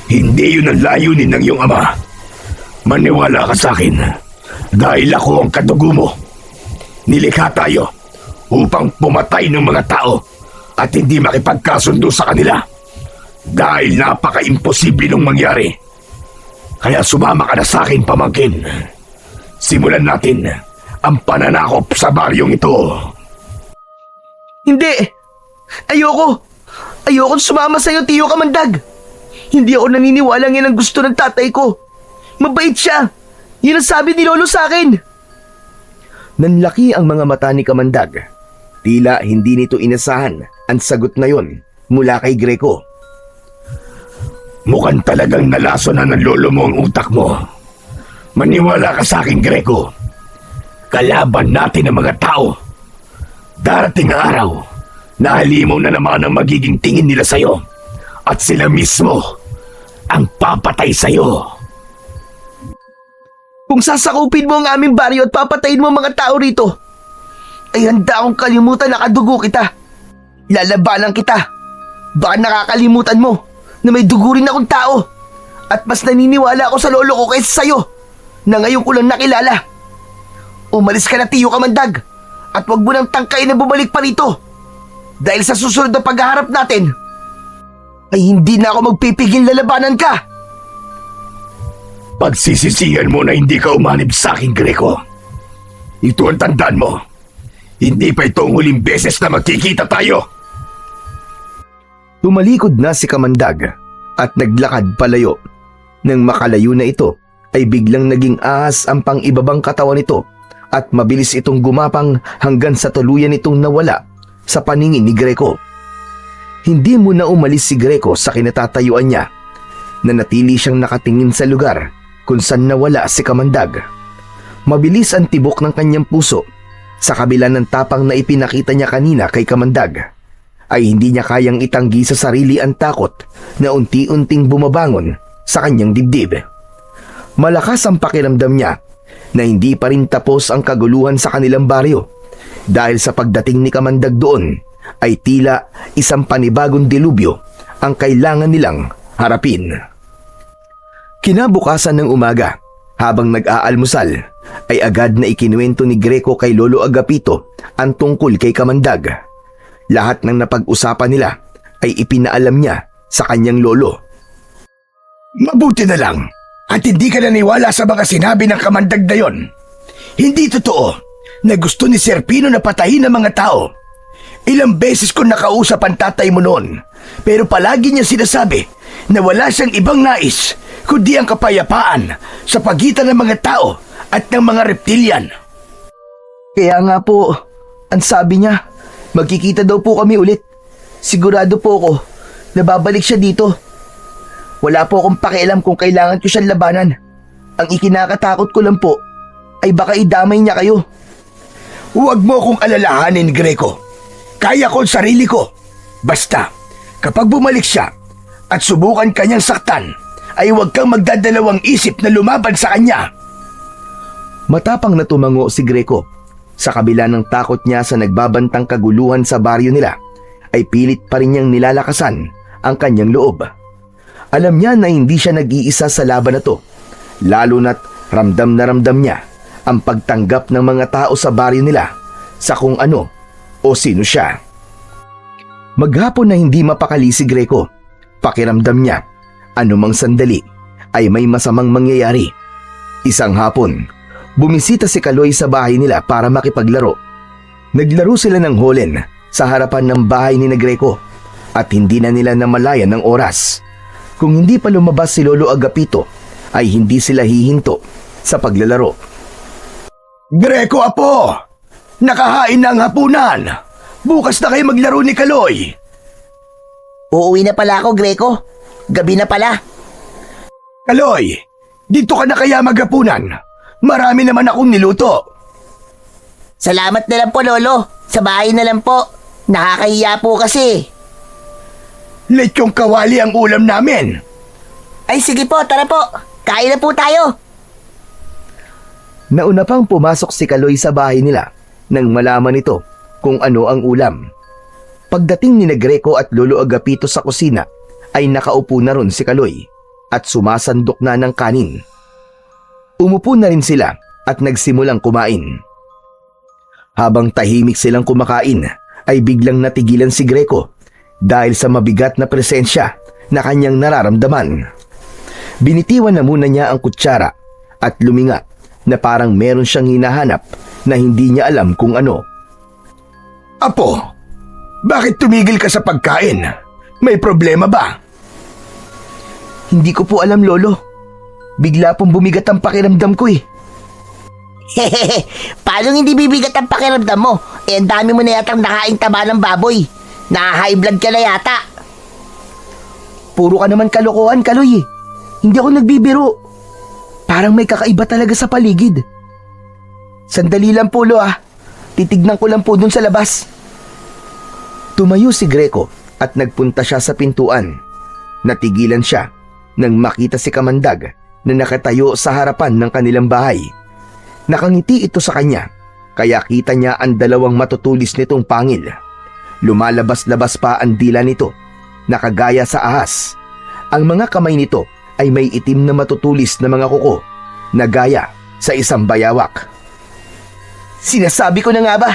Hindi yun ang layunin ng iyong ama. Maniwala ka sa akin dahil ako ang kadugo mo. Nilikha tayo upang pumatay ng mga tao at hindi makipagkasundo sa kanila dahil napaka-imposible nung mangyari. Kaya sumama ka na sa akin, pamangkin. Simulan natin ang pananakop sa baryong ito. Hindi! Ayoko! Ayoko sumama sa'yo, Tiyo Kamandag! Hindi ako naniniwalang yan ang gusto ng tatay ko. Mabait siya! Yun ang sabi ni Lolo sa akin! Nanlaki ang mga mata ni Kamandag. Tila hindi nito inasahan ang sagot na yon mula kay Greco. Mukhang talagang nalaso na ng lolo mo ang utak mo. Maniwala ka sa akin, Greco. Kalaban natin ang mga tao. Darating ang araw na halimaw na naman ang magiging tingin nila sa'yo. At sila mismo ang papatay sa'yo. Kung sasakupin mo ang aming baryo at papatayin mo ang mga tao rito, ay handa akong kalimutan na kadugo kita. Lalabanan kita. Baka nakakalimutan mo na may dugo rin akong tao. At mas naniniwala ako sa lolo ko kaysa sa'yo na ngayon ko lang nakilala. Umalis ka na, Tiyo Kamandag, at huwag mo nang tangkain na bumalik pa rito. Dahil sa susunod na paghaharap natin, ay hindi na ako magpipigil lalabanan ka. Pagsisisihan mo na hindi ka umanib sa akin, Greco. Ito ang tandaan mo. Hindi pa ito ang huling beses na magkikita tayo. Tumalikod na si Kamandag at naglakad palayo. Nang makalayo na ito, ay biglang naging ahas ang pang-ibabang katawan nito at mabilis itong gumapang hanggang sa tuluyan itong nawala sa paningin ni Greco. Hindi muna umalis si Greco sa kinatatayuan niya. Nanatili siyang nakatingin sa lugar kung saan nawala si Kamandag. Mabilis ang tibok ng kanyang puso. Sa kabila ng tapang na ipinakita niya kanina kay Kamandag, ay hindi niya kayang itanggi sa sarili ang takot na unti-unting bumabangon sa kanyang dibdib. Malakas ang pakiramdam niya na hindi pa rin tapos ang kaguluhan sa kanilang baryo dahil sa pagdating ni Kamandag doon ay tila isang panibagong dilubyo ang kailangan nilang harapin. Kinabukasan ng umaga, habang nag-aalmusal, ay agad na ikinuwento ni Greco kay Lolo Agapito ang tungkol kay Kamandag. Lahat ng napag-usapan nila ay ipinaalam niya sa kanyang lolo. Mabuti na lang at hindi ka naniwala sa mga sinabi ng Kamandag na yon. Hindi totoo na gusto ni Sir Pino na patayin ang mga tao. Ilang beses ko nakausap ang tatay mo noon, pero palagi niya sinasabi na wala siyang ibang nais kundi ang kapayapaan sa pagitan ng mga tao at ng mga reptilian. Kaya nga po, ang sabi niya, magkikita daw po kami ulit. Sigurado po ako na babalik siya dito. Wala po akong pakialam kung kailangan ko siyang labanan. Ang ikinakatakot ko lang po ay baka idamay niya kayo. Huwag mo akong alalahanin, Greco. Kaya ko ang sarili ko. Basta, kapag bumalik siya at subukan kanyang saktan, ay huwag kang magdadalawang isip na lumaban sa kanya. Matapang na tumango si Greco. Sa kabila ng takot niya sa nagbabantang kaguluhan sa baryo nila, ay pilit pa rin niyang nilalakasan ang kanyang loob. Alam niya na hindi siya nag-iisa sa laban na to, lalo na't ramdam na ramdam niya ang pagtanggap ng mga tao sa baryo nila sa kung ano o sino siya. Maghapon na hindi mapakali si Greco, pakiramdam niya anumang sandali ay may masamang mangyayari. Isang hapon, bumisita si Kaloy sa bahay nila para makipaglaro. Naglaro sila ng holen sa harapan ng bahay ni Greco at hindi na nila namalayan ng oras. Kung hindi pa lumabas si Lolo Agapito, ay hindi sila hihinto sa paglalaro. Greco, apo! Nakahain na ang hapunan! Bukas na kayo maglaro ni Kaloy! Uuwi na pala ako, Greco. Gabi na pala. Kaloy, dito ka na kaya maghapunan? Marami naman akong niluto. Salamat na lang po, Lolo. Sa bahay na lang po. Nakakahiya po kasi. Lechong kawali ang ulam namin. Ay sige po, tara po. Kain na po tayo. Nauna pang pumasok si Kaloy sa bahay nila nang malaman nito kung ano ang ulam. Pagdating ni Greco at Lolo Agapito sa kusina, ay nakaupo na ron si Kaloy at sumasandok na ng kanin. Umupo na rin sila at nagsimulang kumain. Habang tahimik silang kumakain, ay biglang natigilan si Greco dahil sa mabigat na presensya na kanyang nararamdaman. Binitiwan na muna niya ang kutsara at luminga na parang meron siyang hinahanap na hindi niya alam kung ano. Apo, bakit tumigil ka sa pagkain? May problema ba? Hindi ko po alam, Lolo. Bigla pong bumigat ang pakiramdam ko eh. Hehehe, paano hindi bibigat ang pakiramdam mo? Eh, ang dami mo na yatang nakain taba ng baboy. Na-high blood ka na yata. Puro ka naman kalokohan, Kaloy. Hindi ako nagbibiro. Parang may kakaiba talaga sa paligid. Sandali lang po, Lo ah. Titignan ko lang po dun sa labas. Tumayo si Greco at nagpunta siya sa pintuan. Natigilan siya nang makita si Kamandag na nakatayo sa harapan ng kanilang bahay. Nakangiti ito sa kanya, kaya kita niya ang dalawang matutulis nitong pangil. Lumalabas-labas pa ang dila nito, nakagaya sa ahas. Ang mga kamay nito ay may itim na matutulis na mga kuko, na gaya sa isang bayawak. Sinasabi ko na nga ba?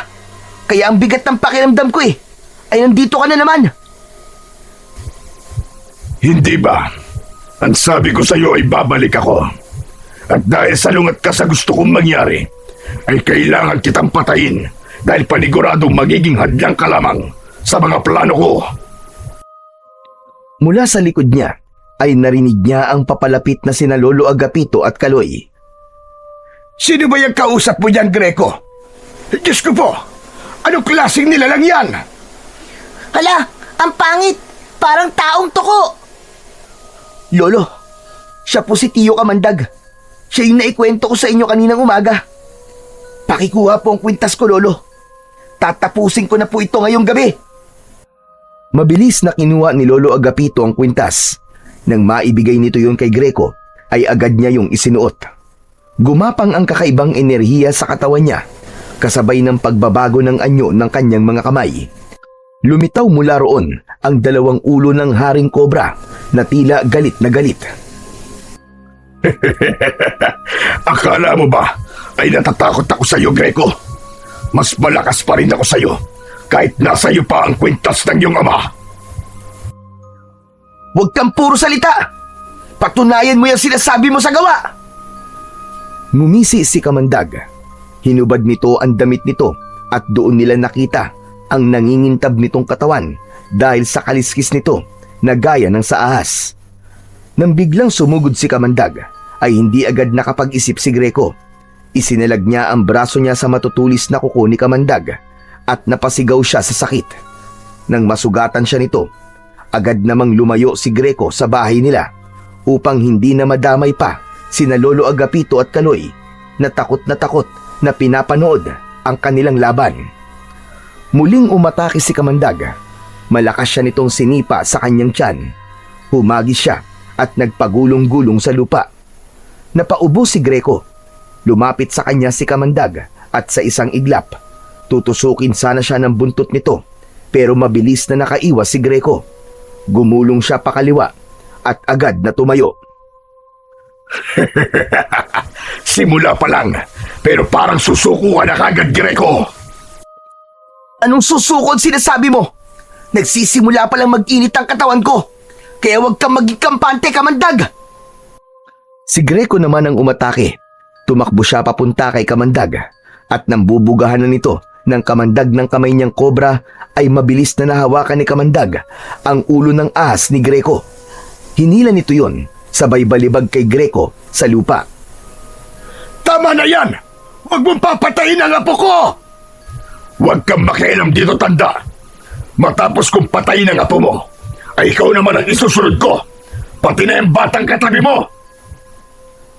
Kaya ang bigat ng pakiramdam ko ay nandito ka na naman. Hindi ba? Ang sabi ko sa'yo ay babalik ako. At dahil salungat ka sa gusto kong mangyari, ay kailangan kitang patayin dahil paniguradong magiging hadlang ka lamang sa mga plano ko. Mula sa likod niya ay narinig niya ang papalapit na sina Lolo Agapito at Kaloy. Sino ba yung kausap mo yan, Greco? Diyos ko po, anong klaseng nilalang yan? Hala, ang pangit. Parang taong tuko. Lolo, siya po si Tiyo Kamandag. Siya yung naikwento ko sa inyo kaninang umaga. Pakikuha po ang kwintas ko, Lolo. Tatapusin ko na po ito ngayong gabi. Mabilis na kinuha ni Lolo Agapito ang kwintas. Nang maibigay nito yon kay Greco, ay agad niya yung isinuot. Gumapang ang kakaibang enerhiya sa katawan niya, kasabay ng pagbabago ng anyo ng kanyang mga kamay. Lumitaw mula roon ang dalawang ulo ng haring kobra na tila galit na galit. Akala mo ba ay natatakot ako sa'yo, Greco? Mas malakas pa rin ako sa'yo kahit nasa iyo pa ang kwintas ng iyong ama. Huwag kang puro salita. Patunayan mo yung sinasabi mo sa gawa. Ngumisi si Kamandag. Hinubad nito ang damit nito at doon nila nakita ang nangingintab nitong katawan dahil sa kaliskis nito na gaya ng sa ahas. Nang biglang sumugod si Kamandag, ay hindi agad nakapag-isip si Greco. Isinalag niya ang braso niya sa matutulis na kuko ni Kamandag at napasigaw siya sa sakit. Nang masugatan siya nito, agad namang lumayo si Greco sa bahay nila upang hindi na madamay pa sina Lolo Agapito at Kaloy na takot na pinapanood ang kanilang laban. Muling umatake si Kamandag. Malakas siya nitong sinipa sa kanyang tiyan. Humagis siya at nagpagulong-gulong sa lupa. Napaubo si Greco. Lumapit sa kanya si Kamandag at sa isang iglap, tutusukin sana siya ng buntot nito, pero mabilis na nakaiwas si Greco. Gumulong siya pakaliwa at agad na tumayo. Simula pa lang, pero parang susuko ka na kagad, Greco. Anong susukod sinasabi mo? Nagsisimula pa lang mag-init ang katawan ko. Kaya huwag kang maging kampante, Kamandag. Si Greco naman ang umatake. Tumakbo siya papunta kay Kamandag at nang bubugahan na nito ng Kamandag ng kamay niyang kobra ay mabilis na nahawakan ni Kamandag ang ulo ng ahas ni Greco. Hinila nito yon, sabay balibag kay Greco sa lupa. Tama na yan! Huwag mong papatayin ang apo ko! Huwag kang makialam dito, tanda. Matapos kong patayin ang apo mo, ay ikaw naman ang isusunod ko. Pati na yung batang katabi mo.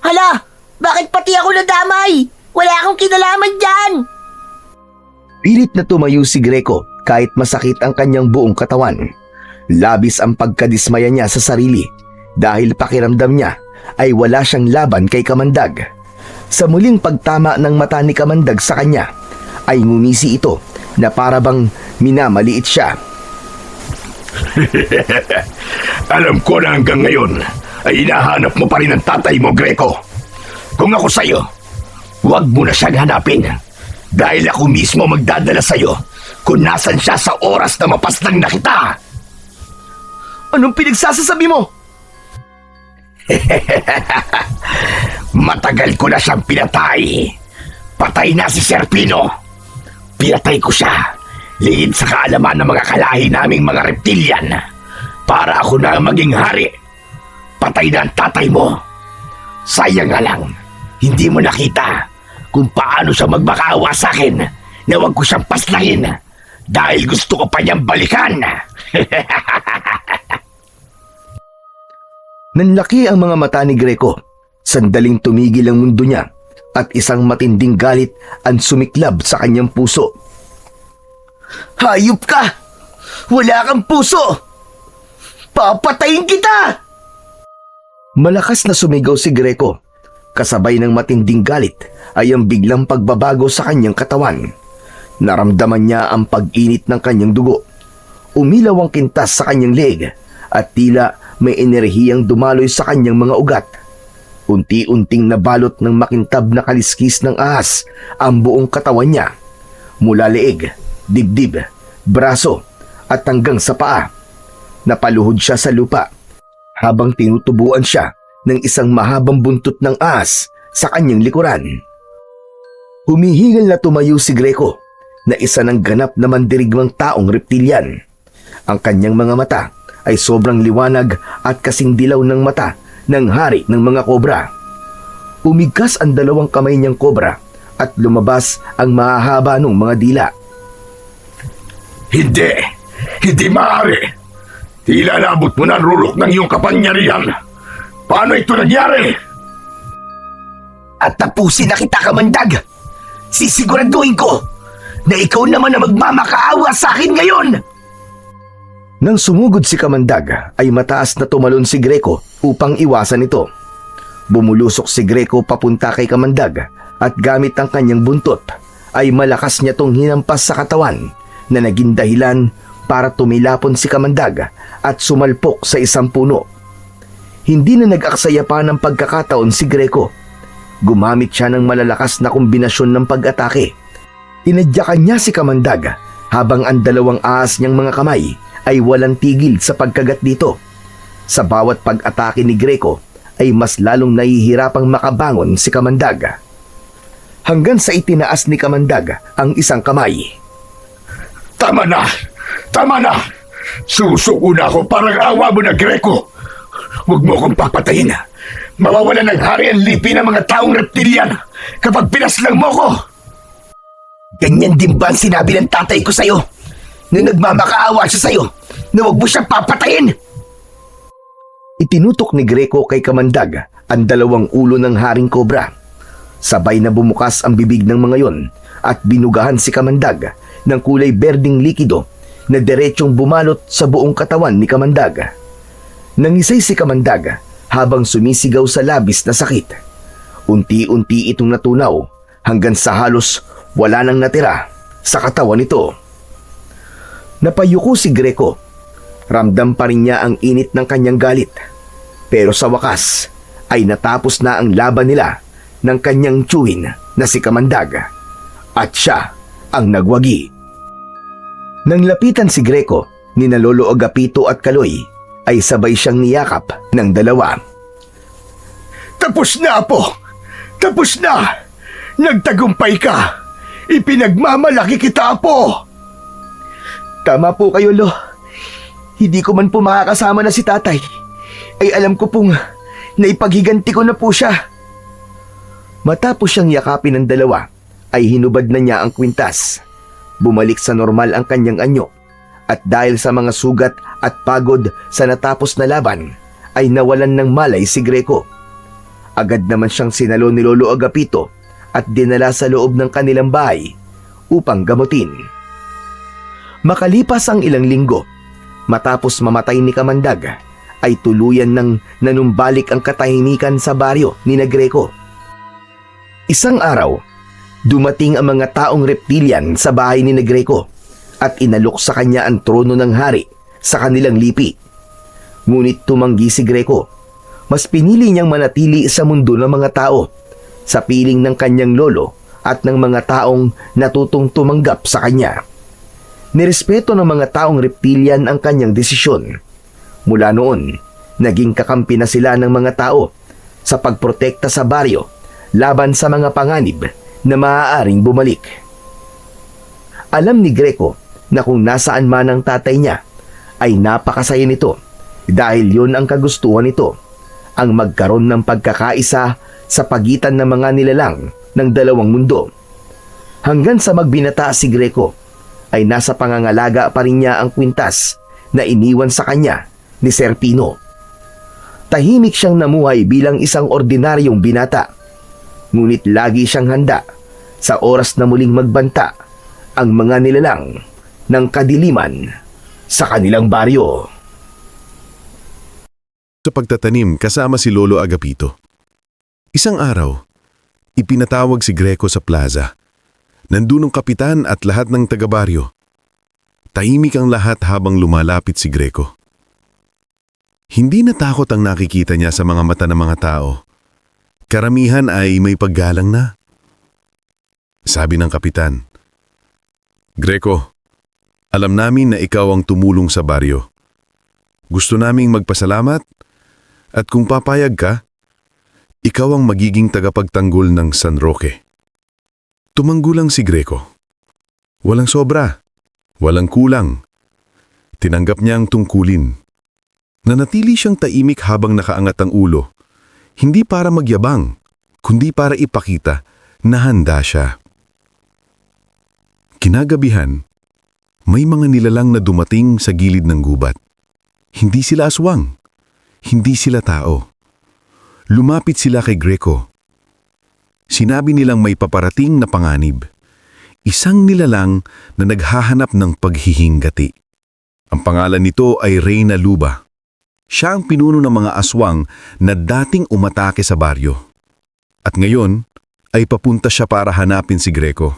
Hala, bakit pati ako nadamay? Wala akong kinalaman dyan. Pilit na tumayo si Greco kahit masakit ang kanyang buong katawan. Labis ang pagkadismaya niya sa sarili dahil pakiramdam niya ay wala siyang laban kay Kamandag. Sa muling pagtama ng mata ni Kamandag sa kanya, ay ngumisi ito na para bang minamaliit siya. Alam ko na hanggang ngayon ay hinahanap mo pa rin ang tatay mo, Greco. Kung ako sa'yo, huwag mo na siyang hanapin dahil ako mismo magdadala sa'yo kung nasan siya sa oras na mapaslang na kita. Anong pinagsasasabi mo? Matagal ko na siyang pinatay. Patay na si Serpino. Pinatay ko siya lihid sa kaalaman ng mga kalahi naming mga reptilian para ako na maging hari. Patay na ang tatay mo. Sayang nga lang, hindi mo nakita kung paano siya magmakaawa sa akin na huwag ko siyang paslangin dahil gusto ko pa niyang balikan. Nanlaki ang mga mata ni Greco. Sandaling tumigil ang mundo niya at isang matinding galit ang sumiklab sa kanyang puso. Hayop ka! Wala kang puso! Papatayin kita! Malakas na sumigaw si Greco. Kasabay ng matinding galit ay ang biglang pagbabago sa kanyang katawan. Naramdaman niya ang pag-init ng kanyang dugo. Umilaw ang kintas sa kanyang leeg at tila may enerhiyang dumaloy sa kanyang mga ugat. Unti-unting nabalot ng makintab na kaliskis ng ahas ang buong katawan niya. Mula leeg, dibdib, braso at hanggang sa paa. Napaluhod siya sa lupa habang tinutubuan siya ng isang mahabang buntot ng ahas sa kanyang likuran. Humihingal na tumayo si Greco na isa ng ganap na mandirigmang taong reptilian. Ang kanyang mga mata ay sobrang liwanag at kasing dilaw ng mata ng hari ng mga kobra. Umigkas ang dalawang kamay niyang kobra at lumabas ang mahahaba ng mga dila. Hindi! Hindi maaari! Tila naabot mo na ang rulok ng iyong kapangyarihan! Paano ito nangyari? At tapusin na kita, Kamandag! Sisiguraduhin ko na ikaw naman na magmamakaawa sa akin ngayon! Nang sumugod si Kamandag ay mataas na tumalon si Greco upang iwasan ito. Bumulusok si Greco papunta kay Kamandag at gamit ang kanyang buntot ay malakas niya tong hinampas sa katawan na naging dahilan para tumilapon si Kamandag at sumalpok sa isang puno. Hindi na nag-aksaya pa ng pagkakataon si Greco. Gumamit siya ng malalakas na kombinasyon ng pag-atake. Inadyakan niya si Kamandag habang ang dalawang ahas niyang mga kamay ay walang tigil sa pagkagat dito. Sa bawat pag-atake ni Greco ay mas lalong nahihirapang makabangon si Kamandag. Hanggang sa itinaas ni Kamandag ang isang kamay. Tama na! Tama na! Susuko na ako, parang awa mo na, Greco! Huwag mo akong papatayin. Mawawala ng hari ang lipi ng mga taong reptilian kapag pinaslang mo ko! Ganyan din ba ang sinabi ng tatay ko sa'yo? Nung nagmamakaawa siya sa'yo na huwag mo siyang papatayin! Itinutok ni Greco kay Kamandag ang dalawang ulo ng haring kobra. Sabay na bumukas ang bibig ng mga yon at binugahan si Kamandag ng kulay berdeng likido na diretsong bumalot sa buong katawan ni Kamandag. Nangisay si Kamandag habang sumisigaw sa labis na sakit. Unti-unti itong natunaw hanggang sa halos wala nang natira sa katawan nito. Napayuko si Greco. Ramdam pa rin niya ang init ng kanyang galit. Pero sa wakas ay natapos na ang laban nila ng kanyang tiyuhin na si Kamandag. At siya ang nagwagi. Nang lapitan si Greco, nina Lolo Agapito at Kaloy ay sabay siyang niyakap ng dalawa. Tapos na, Apo! Tapos na! Nagtagumpay ka! Ipinagmamalaki kita, Apo! Tama po kayo, Lo. Hindi ko man po makakasama na si tatay. Ay alam ko pong naipaghiganti ko na po siya. Matapos siyang yakapin ng dalawa, ay hinubad na niya ang kwintas. Bumalik sa normal ang kanyang anyo. At dahil sa mga sugat at pagod sa natapos na laban, ay nawalan ng malay si Greco. Agad naman siyang sinalo ni Lolo Agapito at dinala sa loob ng kanilang bahay upang gamutin. Makalipas ang ilang linggo, matapos mamatay ni Kamandag, ay tuluyan ng nanumbalik ang katahimikan sa baryo ni Greco. Isang araw, dumating ang mga taong reptilian sa bahay ni Greco at inalok sa kanya ang trono ng hari sa kanilang lipi. Ngunit tumanggi si Greco. Mas pinili niyang manatili sa mundo ng mga tao, sa piling ng kanyang lolo at ng mga taong natutong tumanggap sa kanya. Nirespeto ng mga taong reptilian ang kanyang desisyon. Mula noon, naging kakampi na sila ng mga tao sa pagprotekta sa baryo laban sa mga panganib na maaaring bumalik. Alam ni Greco na kung nasaan man ang tatay niya, ay napakasaya nito dahil yun ang kagustuhan nito, ang magkaroon ng pagkakaisa sa pagitan ng mga nilalang ng dalawang mundo. Hanggang sa magbinata si Greco, ay nasa pangangalaga pa rin niya ang kwintas na iniwan sa kanya ni Sir Pino. Tahimik siyang namuhay bilang isang ordinaryong binata. Ngunit lagi siyang handa sa oras na muling magbanta ang mga nilalang ng kadiliman sa kanilang baryo. Sa pagtatanim kasama si Lolo Agapito. Isang araw, ipinatawag si Greco sa plaza. Nandun ang kapitan at lahat ng taga-baryo. Tahimik ang lahat habang lumalapit si Greco. Hindi natakot ang nakikita niya sa mga mata ng mga tao. Karamihan ay may paggalang na. Sabi ng kapitan, "Greco, alam namin na ikaw ang tumulong sa baryo. Gusto naming magpasalamat at kung papayag ka, ikaw ang magiging tagapagtanggol ng San Roque." Tumanggulang si Greco. Walang sobra, walang kulang. Tinanggap niya ang tungkulin. Nanatili siyang taimik habang nakaangat ang ulo. Hindi para magyabang, kundi para ipakita na handa siya. Kinagabihan, may mga nilalang na dumating sa gilid ng gubat. Hindi sila aswang, hindi sila tao. Lumapit sila kay Greco. Sinabi nilang may paparating na panganib. Isang nilalang na naghahanap ng paghihingati. Ang pangalan nito ay Reyna Luba. Siya ang pinuno ng mga aswang na dating umatake sa baryo. At ngayon ay papunta siya para hanapin si Greco.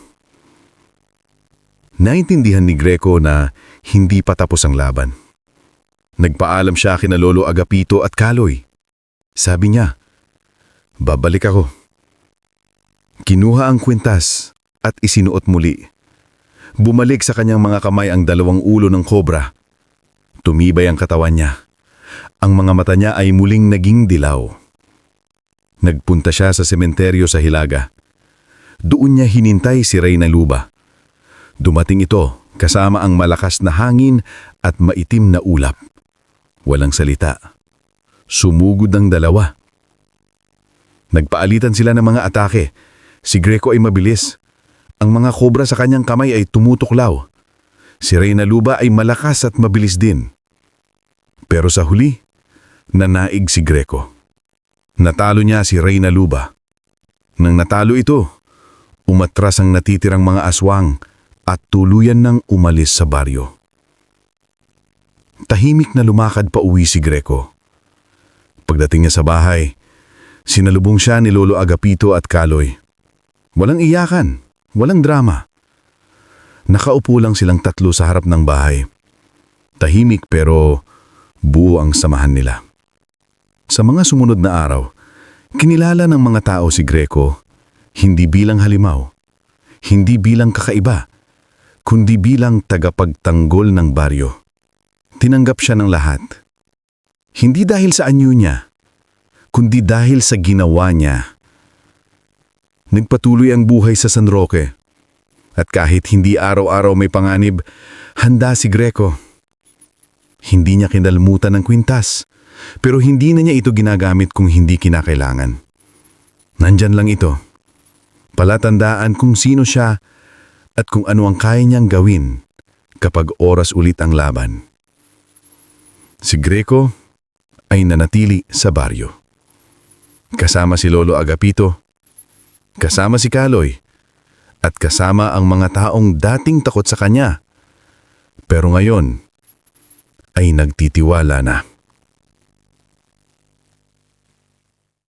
Naintindihan ni Greco na hindi pa tapos ang laban. Nagpaalam siya kina Lolo Agapito at Kaloy. Sabi niya, "Babalik ako." Kinuha ang kwintas at isinuot muli. Bumalik sa kanyang mga kamay ang dalawang ulo ng kobra. Tumibay ang katawan niya. Ang mga mata niya ay muling naging dilaw. Nagpunta siya sa sementeryo sa Hilaga. Doon niya hinintay si Reyna Luba. Dumating ito kasama ang malakas na hangin at maitim na ulap. Walang salita. Sumugod ang dalawa. Nagpaalitan sila ng mga atake. Si Greco ay mabilis. Ang mga kobra sa kanyang kamay ay tumutuklaw. Si Reyna Luba ay malakas at mabilis din. Pero sa huli, nanaig si Greco. Natalo niya si Reyna Luba. Nang natalo ito, umatras ang natitirang mga aswang at tuluyan nang umalis sa baryo. Tahimik na lumakad pa uwi si Greco. Pagdating niya sa bahay, sinalubong siya ni Lolo Agapito at Kaloy. Walang iyakan, walang drama. Nakaupo lang silang tatlo sa harap ng bahay. Tahimik pero buo ang samahan nila. Sa mga sumunod na araw, kinilala ng mga tao si Greco hindi bilang halimaw, hindi bilang kakaiba, kundi bilang tagapagtanggol ng baryo. Tinanggap siya ng lahat. Hindi dahil sa anyo niya, kundi dahil sa ginawa niya. Nagpatuloy ang buhay sa San Roque. At kahit hindi araw-araw may panganib, handa si Greco. Hindi niya kinalmutan ng kwintas, pero hindi na niya ito ginagamit kung hindi kinakailangan. Nandyan lang ito. Palatandaan kung sino siya at kung ano ang kaya niyang gawin kapag oras ulit ang laban. Si Greco ay nanatili sa baryo. Kasama si Lolo Agapito, kasama si Kaloy, at kasama ang mga taong dating takot sa kanya. Pero ngayon ay nagtitiwala na.